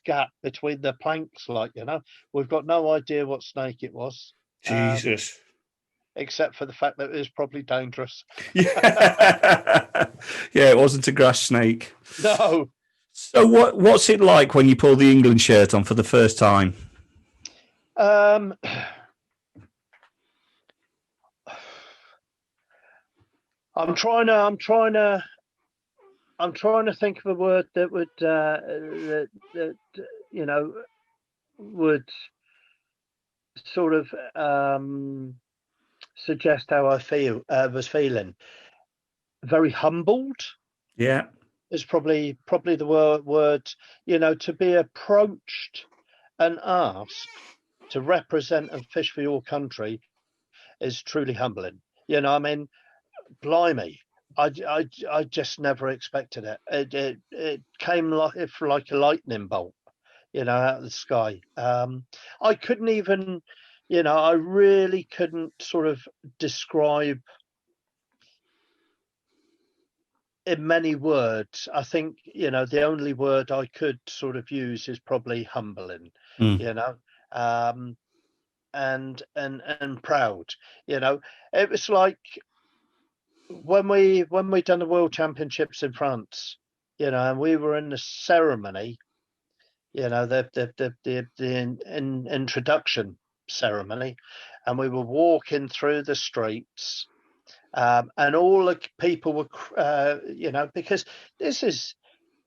gap between the planks. We've got no idea what snake it was. Jesus. Except for the fact that it was probably dangerous. Yeah, it wasn't a grass snake. No. So what's it like when you pull the England shirt on for the first time? Um, I'm trying to think of a word that would you know would sort of suggest how I was feeling. Very humbled Yeah. is probably the word. To be approached and asked to represent and fish for your country is truly humbling. I mean, blimey, I just never expected it. It came like a lightning bolt, out of the sky. I couldn't even, I really couldn't sort of describe in many words. I think, the only word I could sort of use is probably humbling, Mm. you know, um, and proud. It was like when we done the World Championships in France, and we were in the ceremony, the introduction ceremony, and we were walking through the streets, and all the people were, because this is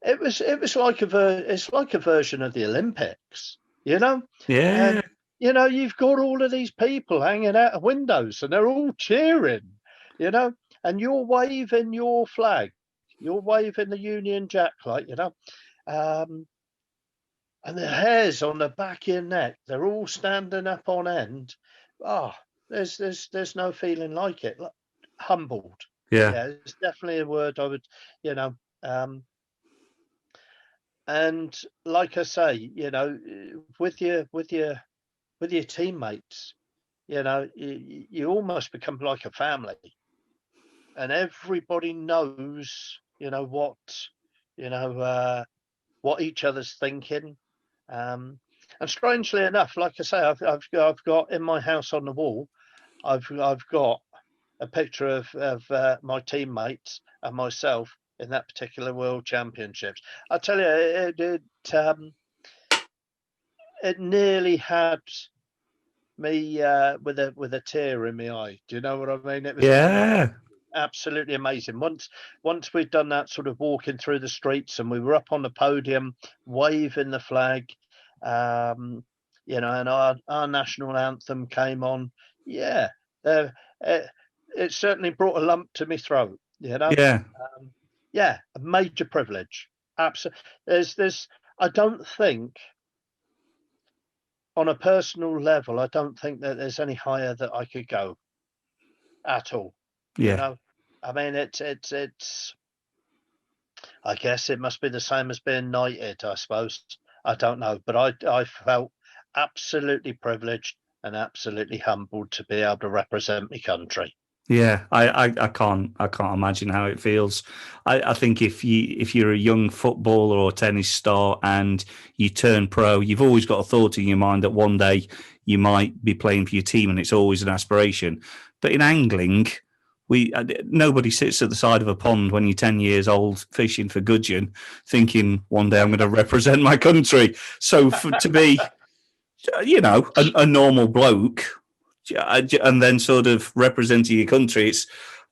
it was like it's like a version of the Olympics, Yeah. and you've got all of these people hanging out of windows, and they're all cheering, and you're waving your flag, you're waving the Union Jack, like, um, and the hairs on the back of your neck, they're all standing up on end. Oh, there's no feeling like it. Like, humbled. Yeah. Yeah, it's definitely a word I would, you know. And like I say, with your teammates, you almost become like a family, and everybody knows, you know, uh, what each other's thinking. And strangely enough, like I say, I've got in my house on the wall, I've got a picture of my teammates and myself in that particular World Championships. I tell you, it nearly had me with a tear in my eye. Do you know what I mean? It was Yeah. absolutely amazing. Once we'd done that sort of walking through the streets, and we were up on the podium waving the flag, and our national anthem came on. Yeah, it certainly brought a lump to my throat. Yeah. Yeah, a major privilege. Absolutely. There's. I don't think, on a personal level, I don't think that there's any higher that I could go at all. Yeah. I mean, it's. I guess it must be the same as being knighted, I suppose. I don't know, but I felt absolutely privileged and absolutely humbled to be able to represent my country. Yeah, I can't imagine how it feels. I think if you're a young footballer or tennis star and you turn pro, you've always got a thought in your mind that one day you might be playing for your team, and it's always an aspiration. But in angling, nobody sits at the side of a pond when you're 10 years old fishing for gudgeon, thinking one day I'm going to represent my country. So to be, a normal bloke and then sort of representing your country.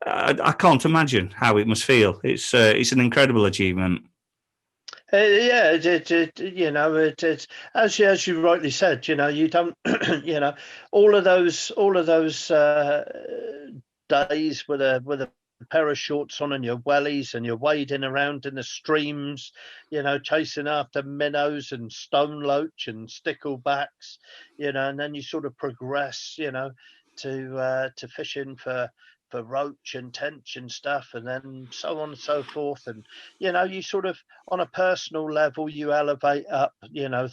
I can't imagine how it must feel. It's an incredible achievement. Yeah, it's as you rightly said. You don't, all of those days with a pair of shorts on and your wellies, and you're wading around in the streams, chasing after minnows and stone loach and sticklebacks, and then you sort of progress, to fishing for roach and tench and stuff, and then so on and so forth. And you sort of, on a personal level, you elevate up,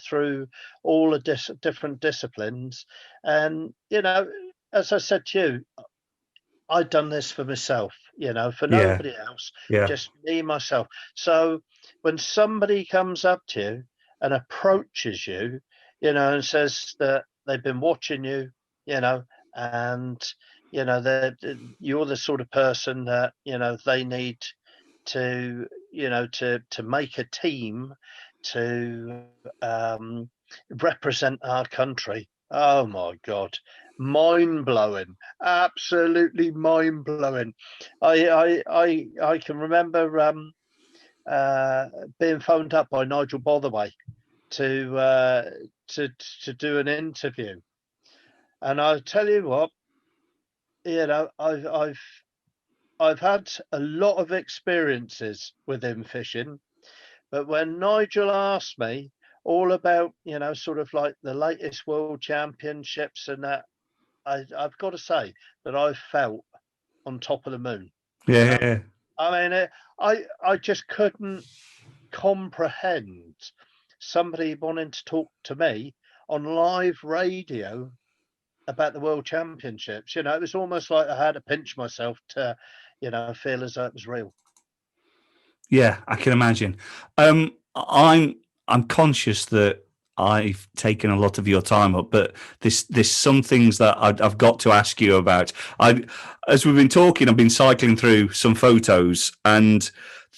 through all the different disciplines. And as I said to you, I'd done this for myself, for Yeah, nobody else, yeah, just me, myself. So when somebody comes up to you and approaches you, and says that they've been watching you, and that you're the sort of person that they need to, to make a team to represent our country. Oh my God, mind blowing, absolutely mind blowing. I can remember being phoned up by Nigel Botherway to do an interview, and I'll tell you what, I've had a lot of experiences within fishing, but when Nigel asked me all about, sort of like the latest world championships and that, I've got to say that I felt on top of the moon. Yeah. I mean, I just couldn't comprehend somebody wanting to talk to me on live radio about the world championships. It was almost like I had to pinch myself to, feel as though it was real. Yeah, I can imagine. I'm conscious that I've taken a lot of your time up, but there's some things that I've got to ask you about. As we've been talking, I've been cycling through some photos, and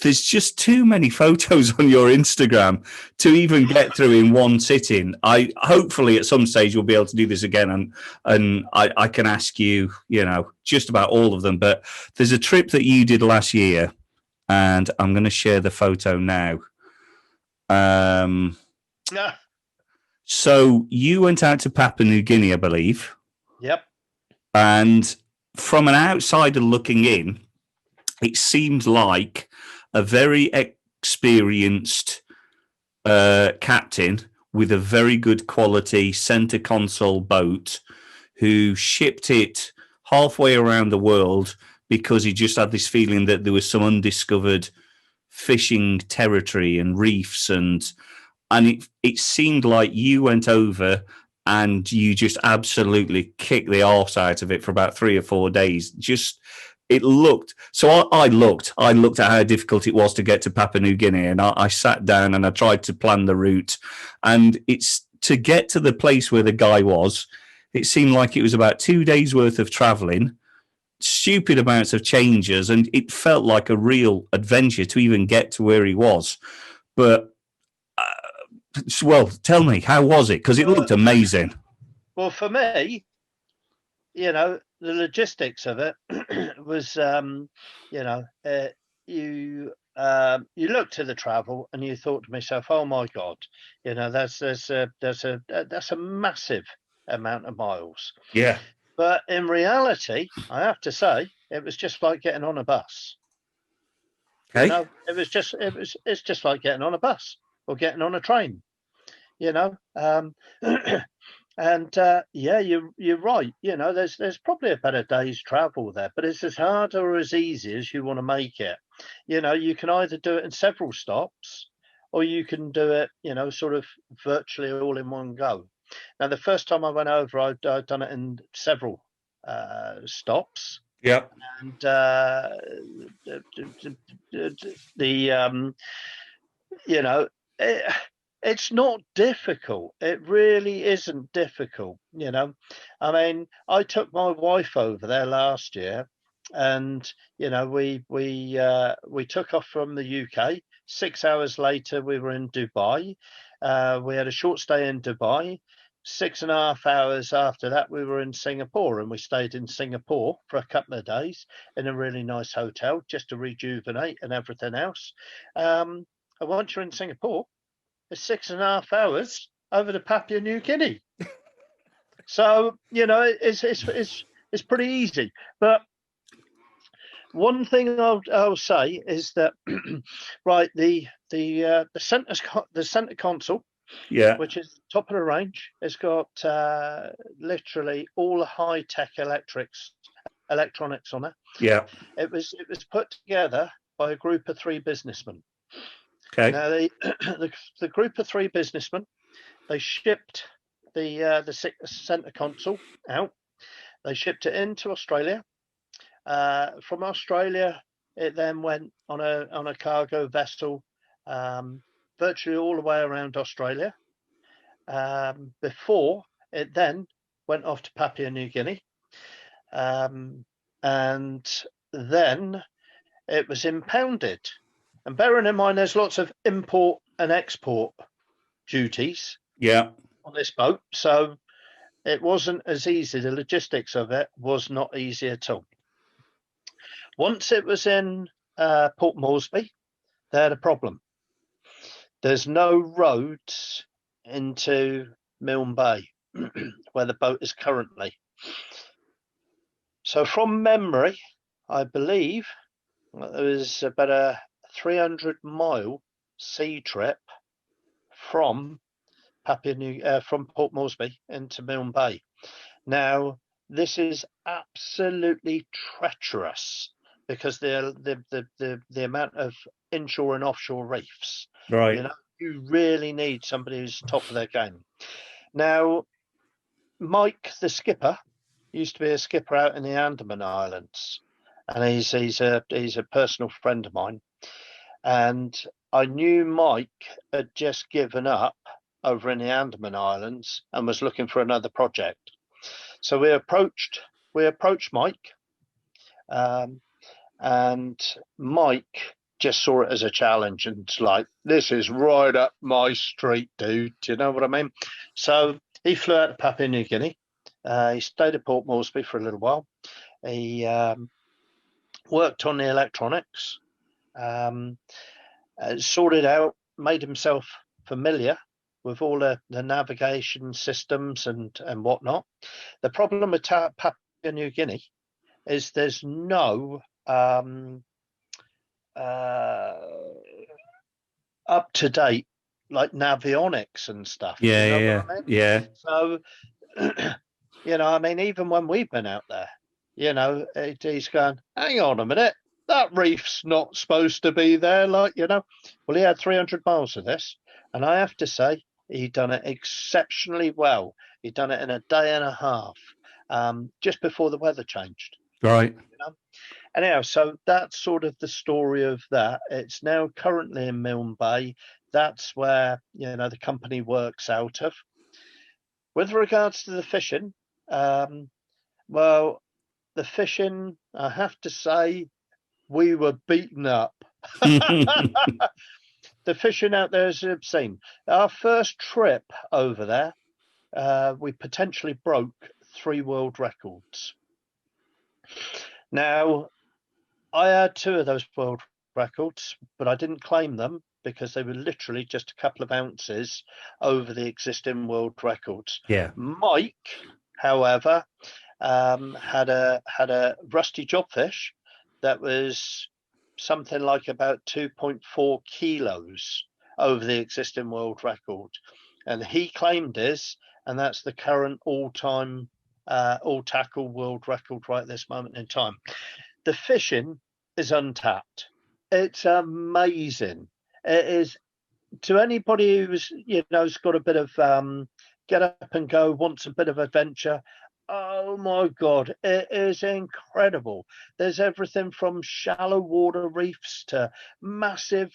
there's just too many photos on your Instagram to even get through in one sitting. I hopefully at some stage we'll be able to do this again, and I can ask you, just about all of them. But there's a trip that you did last year, and I'm going to share the photo now. So you went out to Papua New Guinea, I believe. Yep. And from an outsider looking in, it seemed like a very experienced captain with a very good quality center console boat who shipped it halfway around the world because he just had this feeling that there was some undiscovered fishing territory and reefs, and it seemed like you went over and you just absolutely kicked the arse out of it for about 3 or 4 days. It looked so. I looked at how difficult it was to get to Papua New Guinea, and I sat down and I tried to plan the route, and it's to get to the place where the guy was. It seemed like it was about 2 days worth of traveling, stupid amounts of changes, and it felt like a real adventure to even get to where he was. But well, tell me, how was it? Because it looked amazing. Well, for me, the logistics of it was, you looked to the travel and you thought to myself, oh my God, that's a massive amount of miles. Yeah. But in reality, I have to say, it was just like getting on a bus. Okay. It's just like getting on a bus or getting on a train. And you're right. There's probably a better day's travel there, but it's as hard or as easy as you want to make it. You can either do it in several stops, or you can do it, sort of virtually all in one go. Now, the first time I went over, I'd done it in several stops. Yeah. And it's not difficult. It really isn't difficult. I mean, I took my wife over there last year, and we took off from the UK. 6 hours later, we were in Dubai. We had a short stay in Dubai. 6.5 hours after that, we were in Singapore, and we stayed in Singapore for a couple of days in a really nice hotel just to rejuvenate and everything else. And once you're in Singapore, it's 6.5 hours over to Papua New Guinea. So, it's pretty easy. But one thing I'll say is that, right, the center console, Yeah. which is top of the range, has got literally all the high tech electronics on it. Yeah. It was put together by a group of 3 businessmen. Okay. Now the group of 3 businessmen, they shipped the center console out. They shipped it into Australia. From Australia, it then went on a cargo vessel virtually all the way around Australia, before it then went off to Papua New Guinea, and then it was impounded And bearing in mind, there's lots of import and export duties on this boat. So it wasn't as easy. The logistics of it was not easy at all. Once it was in Port Moresby, they had a problem. There's no roads into Milne Bay, where the boat is currently. So from memory, I believe there was about a 300-mile sea trip from from Port Moresby into Milne Bay. Now, this is absolutely treacherous because the amount of inshore and offshore reefs. Right. You know, you really need somebody who's top of their game. Now, Mike, the skipper, used to be a skipper out in the Andaman Islands, and he's a personal friend of mine. And I knew Mike had just given up over in the Andaman Islands and was looking for another project. So we approached Mike, and Mike just saw it as a challenge and it's like, this is right up my street, dude. Do you know what I mean? So he flew out to Papua New Guinea. He stayed at Port Moresby for a little while. He worked on the electronics, sorted out, made himself familiar with all the navigation systems and whatnot. The problem with Papua New Guinea is there's no up-to-date like navionics and stuff. Yeah, you know yeah, what I mean? yeah. So, you know, I mean, even when we've been out there, you know, he's going, hang on a minute, that reef's not supposed to be there. Like, you know, well, he had 300 miles of this, and I have to say, he done it exceptionally well. He done it in a day and a half, just before the weather changed. Right. You know? Anyhow, so that's sort of the story of that. It's now currently in Milne Bay. That's where, you know, the company works out of. With regards to the fishing, well, the fishing, I have to say, we were beaten up. The fishing out there is obscene. Our first trip over there, we potentially broke 3 world records. Now, I had 2 of those world records, but I didn't claim them because they were literally just a couple of ounces over the existing world records. Yeah. Mike, however, had a rusty jobfish that was something like about 2.4 kilos over the existing world record, and he claimed his, and that's the current all-time all tackle world record right at this moment in time. The fishing is untapped. It's amazing. It is, to anybody who's, you know, has got a bit of get up and go, wants a bit of adventure. Oh my God, it is incredible. There's everything from shallow water reefs to massive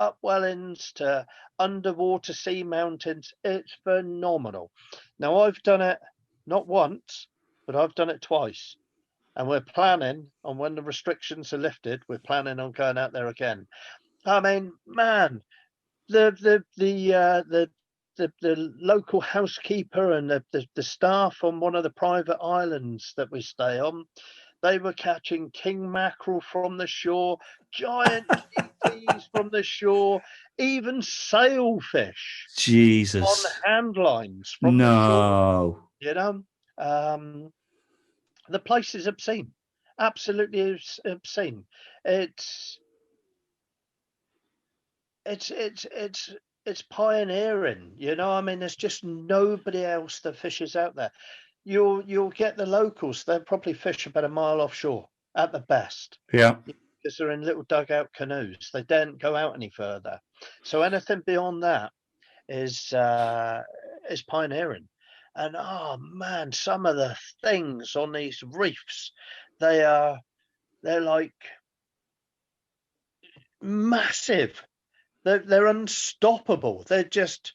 upwellings to underwater sea mountains. It's phenomenal. Now, I've done it not once, but I've done it twice. And we're planning on, when the restrictions are lifted, we're planning on going out there again. I mean, man, the local housekeeper and the staff on one of the private islands that we stay on, they were catching king mackerel from the shore, giant GTs from the shore, even sailfish. Jesus. On hand lines from the shore. You know, the place is obscene, absolutely obscene. It's pioneering, you know. I mean, there's just nobody else that fishes out there. You'll get the locals. They'll probably fish about a mile offshore at the best. Yeah, because they're in little dugout canoes. They don't go out any further. So anything beyond that is pioneering. And oh man, some of the things on these reefs, they're like massive. They're unstoppable. They're just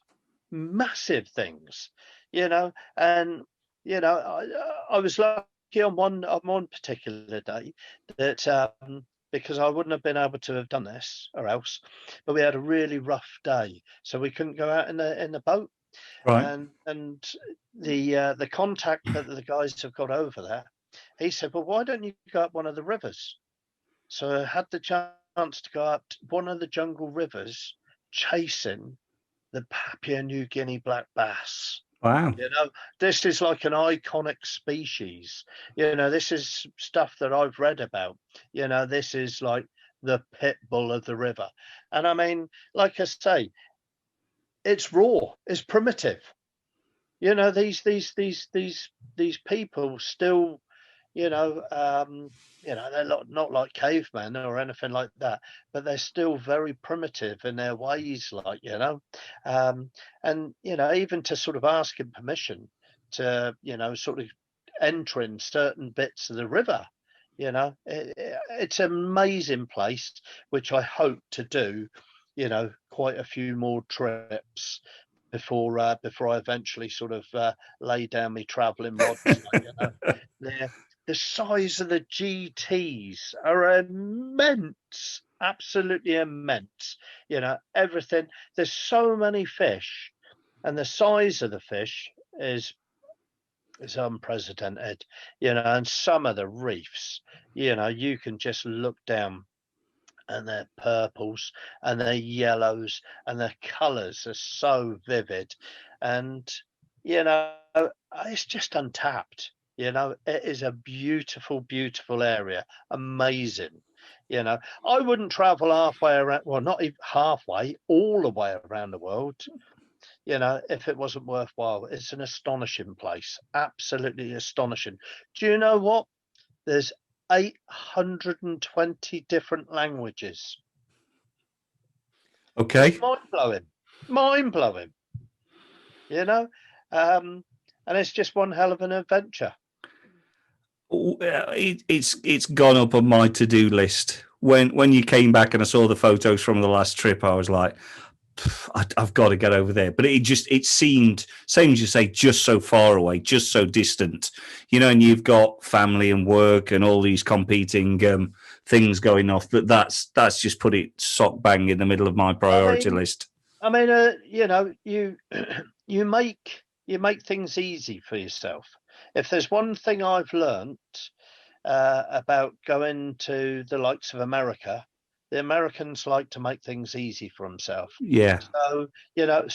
massive things, you know. And you know, I was lucky on one particular day that because I wouldn't have been able to have done this or else. But we had a really rough day, so we couldn't go out in the boat. Right. And the contact that the guys have got over there, he said, well, why don't you go up one of the rivers? So I had the chance to go up one of the jungle rivers, chasing the Papua New Guinea black bass. Wow. This is like an iconic species. This is stuff that I've read about. This is like the pit bull of the river. And I mean, like I say, it's raw, it's primitive. These people still, they're not like cavemen or anything like that, but they're still very primitive in their ways, and even to sort of asking permission to, sort of entering certain bits of the river, it's an amazing place, which I hope to do, quite a few more trips before I eventually sort of lay down my travelling rods. The size of the GTs are immense, absolutely immense. Everything. There's so many fish, and the size of the fish is unprecedented. And some of the reefs, you can just look down, and they're purples and they're yellows and their colours are so vivid, and it's just untapped. It is a beautiful area, amazing. I wouldn't travel halfway around, well, not even halfway, all the way around the world, if it wasn't worthwhile. It's an astonishing place, absolutely astonishing. Do you know what? There's 820 different languages. Okay. It's mind blowing. And it's just one hell of an adventure. It's gone up on my to-do list. When you came back and I saw the photos from the last trip, I was like, I've got to get over there. But it seemed, same as you say, just so far away, just so distant, and you've got family and work and all these competing things going off. But that's just put it sock bang in the middle of my priority list. I mean, you make things easy for yourself. If there's one thing I've learnt about going to the likes of America, the Americans like to make things easy for themselves. Yeah. So,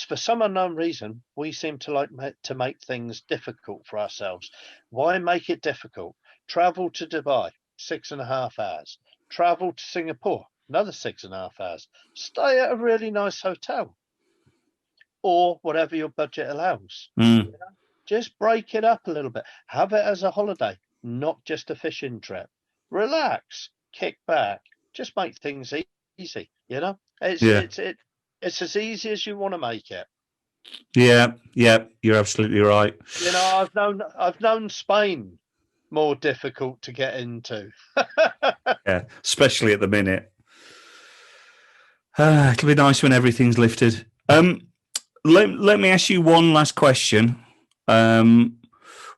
for some unknown reason, we seem to like to make things difficult for ourselves. Why make it difficult? Travel to Dubai, 6.5 hours. Travel to Singapore, another 6.5 hours. Stay at a really nice hotel, or whatever your budget allows. Just break it up a little bit. Have it as a holiday, not just a fishing trip. Relax, kick back. Just make things easy. It's as easy as you want to make it. Yeah, you're absolutely right. I've known Spain more difficult to get into. Yeah, especially at the minute. It'll be nice when everything's lifted. Let me ask you one last question.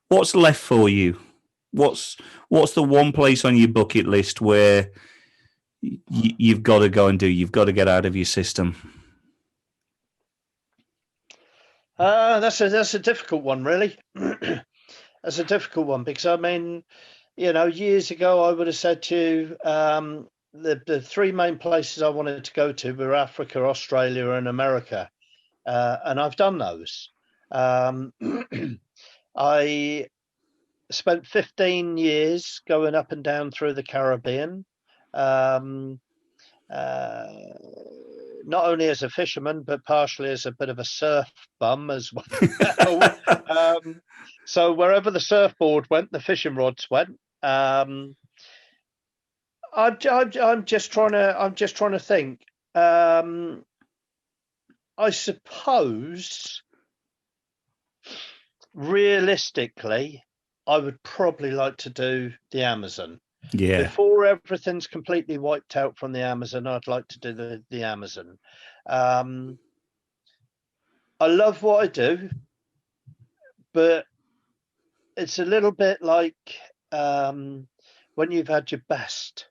What's left for you? What's the one place on your bucket list where you've got to go and do? You've got to get out of your system. That's a difficult one, really. That's a difficult one because I mean, years ago I would have said to you, the three main places I wanted to go to were Africa, Australia, and America, and I've done those. I spent 15 years going up and down through the Caribbean, not only as a fisherman, but partially as a bit of a surf bum as well. So wherever the surfboard went, the fishing rods went. I'm just trying to think. I suppose realistically, I would probably like to do the Amazon. Yeah. Before everything's completely wiped out from the Amazon, I'd like to do the Amazon. I love what I do, but it's a little bit like when you've had your best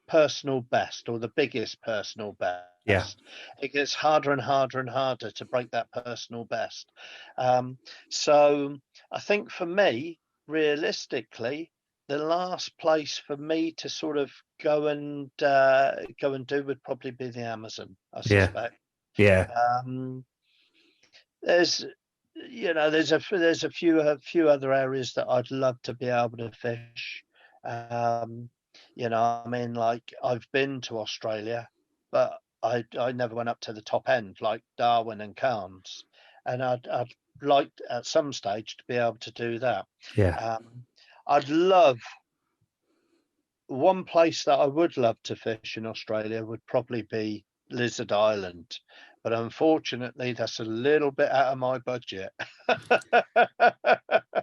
personal best or the biggest personal best. Yeah. It gets harder and harder and harder to break that personal best. So I think for me, realistically, the last place for me to sort of go and do would probably be the Amazon, I suspect. Yeah. There's there's a few other areas that I'd love to be able to fish. I mean, like, I've been to Australia, but I never went up to the top end, like Darwin and Cairns, and I'd like at some stage to be able to do that. Yeah. I'd love one place that I would love to fish in Australia would probably be Lizard Island, but unfortunately that's a little bit out of my budget.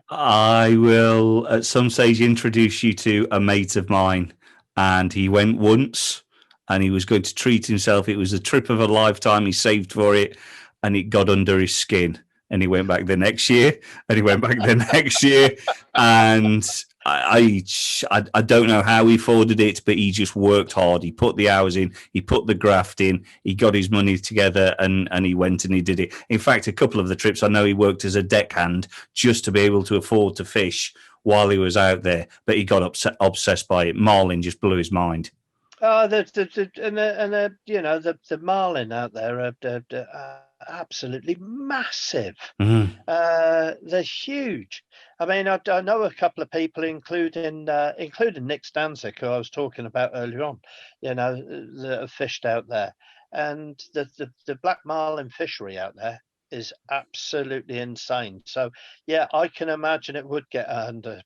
I will at some stage introduce you to a mate of mine, and he went once and he was going to treat himself. It was a trip of a lifetime. He saved for it and it got under his skin. And he went back the next year and he went back the next year. And I don't know how he afforded it, but he just worked hard. He put the hours in, he put the graft in, he got his money together, and he went and he did it. In fact, a couple of the trips, I know he worked as a deckhand just to be able to afford to fish while he was out there, but he got obsessed by it. Marlin just blew his mind. Oh, the marlin out there are absolutely massive. They're huge. I mean, I know a couple of people, including Nick Stanzik, who I was talking about earlier on, that have fished out there, and the black marlin fishery out there is absolutely insane. So yeah, I can imagine it would get under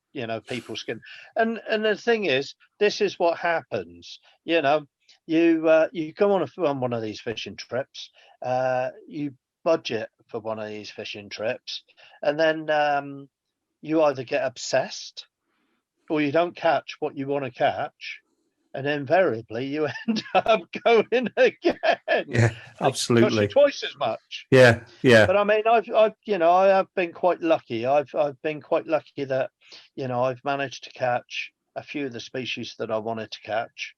people's skin. And the thing is, this is what happens. You go on one of these fishing trips, you budget for one of these fishing trips, and then you either get obsessed or you don't catch what you want to catch, and invariably you end up going again. Yeah, absolutely. It costs you twice as much. Yeah. But I mean, I have been quite lucky. I've been quite lucky that I've managed to catch a few of the species that I wanted to catch.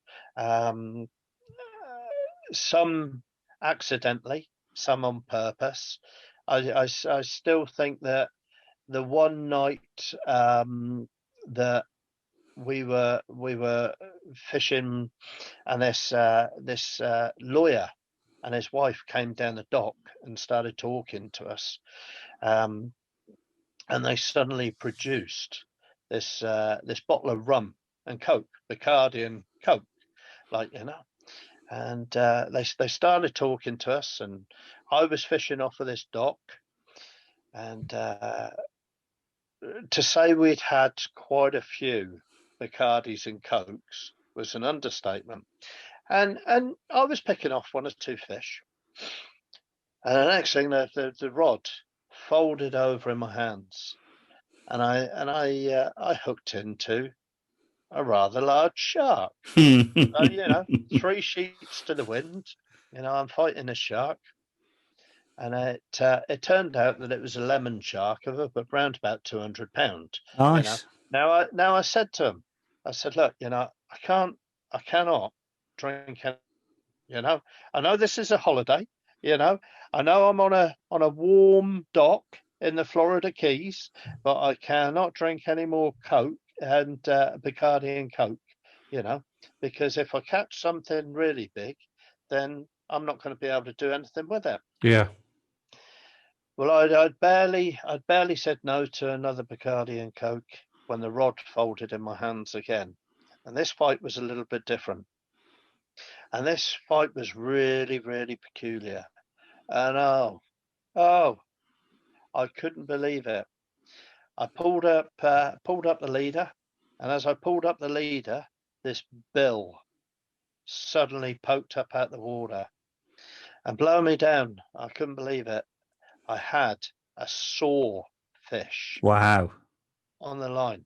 Some accidentally, some on purpose. I still think that the one night that we were fishing, and this lawyer and his wife came down the dock and started talking to us, and they suddenly produced this bottle of rum and Coke, Bacardi and Coke, and they started talking to us, and I was fishing off of this dock, and to say we'd had quite a few Bacardis and Cokes was an understatement. And I was picking off one or two fish, and the next thing, the rod folded over in my hands, and I hooked into a rather large shark. 3 sheets to the wind. I'm fighting a shark, and it turned out that it was a lemon shark of around about 200 pounds. Nice. Now I said to him, look, I cannot drink. I know this is a holiday. I know I'm on a warm dock in the Florida Keys, but I cannot drink any more Coke and Bacardi and Coke. Because if I catch something really big, then I'm not going to be able to do anything with it. Yeah. Well, I'd barely said no to another Bacardi and Coke when the rod folded in my hands again. And this fight was a little bit different. And this fight was really, really peculiar. And oh, I couldn't believe it. I pulled up the leader, and as I pulled up the leader, this bill suddenly poked up out the water and blow me down. I couldn't believe it. I had a sawfish. Wow. On the line,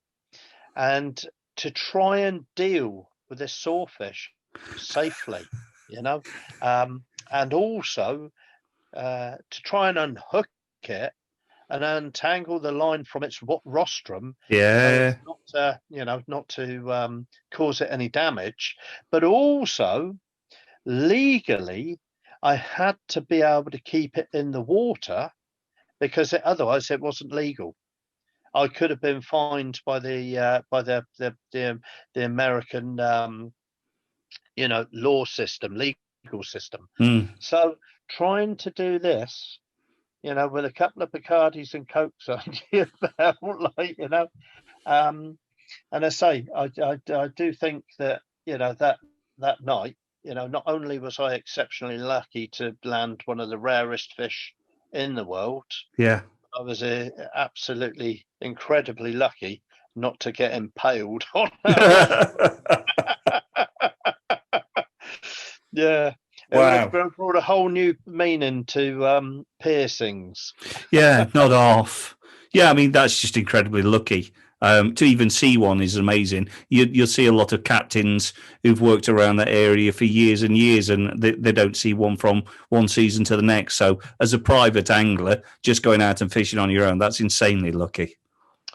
and to try and deal with this sawfish safely, and also to try and unhook it and untangle the line from its rostrum. Yeah. So not to, not to cause it any damage, but also legally, I had to be able to keep it in the water because otherwise it wasn't legal. I could have been fined by the American law system, legal system. So trying to do this, with a couple of Bacardis and Cokes under your belt, and I say, I do think that that night, not only was I exceptionally lucky to land one of the rarest fish in the world, Yeah. I was absolutely incredibly lucky not to get impaled on that one. Yeah. Wow. It brought a whole new meaning to piercings. Yeah, not off. Yeah, I mean, that's just incredibly lucky. To even see one is amazing. You'll see a lot of captains who've worked around that area for years and years, and they don't see one from one season to the next. So, as a private angler, just going out and fishing on your own, that's insanely lucky.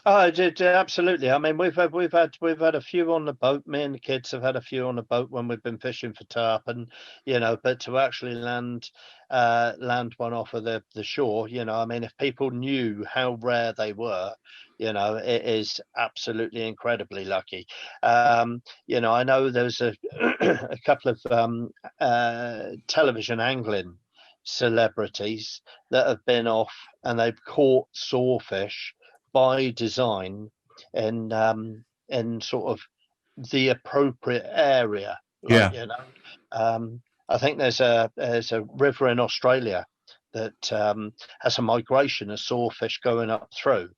Oh, absolutely. I mean, we've had a few on the boat. Me and the kids have had a few on the boat when we've been fishing for tarpon, but to actually land one off of the shore, I mean, if people knew how rare they were, it is absolutely incredibly lucky. I know there's a a couple of television angling celebrities that have been off and they've caught sawfish by design in sort of the appropriate area. I think there's a river in Australia that has a migration of sawfish going up through,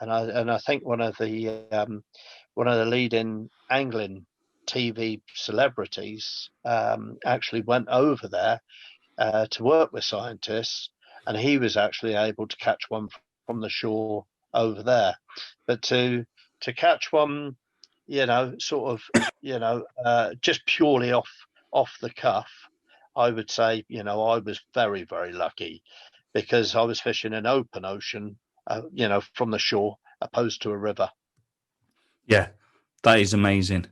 and I think one of the leading angling TV celebrities actually went over there to work with scientists, and he was actually able to catch one from the shore over there. But to catch one, just purely off the cuff, I would say, I was very, very lucky because I was fishing in open ocean, from the shore opposed to a river. Yeah, that is amazing.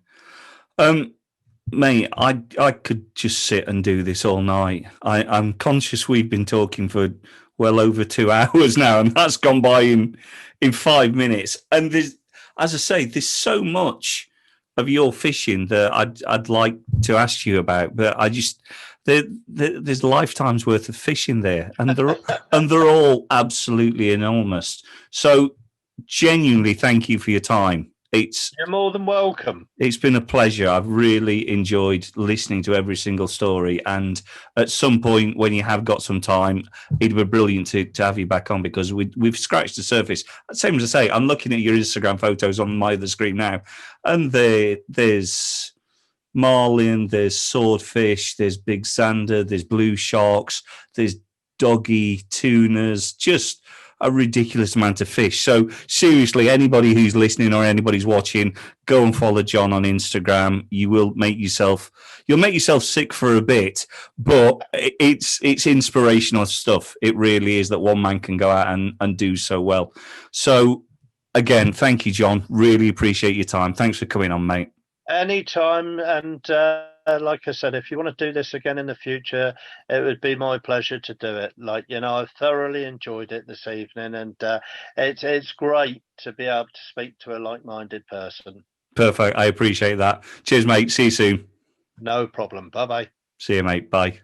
Mate, I could just sit and do this all night. I'm conscious we've been talking for well over 2 hours now, and that's gone by in 5 minutes. And there's, as I say, there's so much of your fishing that I'd like to ask you about, but there's lifetimes worth of fishing there, and they're all absolutely enormous. So genuinely, thank you for your time. You're more than welcome. It's been a pleasure. I've really enjoyed listening to every single story. And at some point, when you have got some time, it'd be brilliant to have you back on because we've scratched the surface. Same as I say, I'm looking at your Instagram photos on my other screen now, and there's marlin, there's swordfish, there's big sander, there's blue sharks, there's doggy tunas, just a ridiculous amount of fish. So seriously, anybody who's listening or anybody's watching, go and follow Jon on Instagram. You'll make yourself sick for a bit, but it's inspirational stuff. It really is that one man can go out and do so well. So again, thank you, Jon. Really appreciate your time. Thanks for coming on, mate. Anytime. And like I said, if you want to do this again in the future, it would be my pleasure to do it. I've thoroughly enjoyed it this evening, and it's great to be able to speak to a like-minded person. Perfect. I appreciate that. Cheers, mate. See you soon. No problem. Bye-bye. See you, mate. Bye.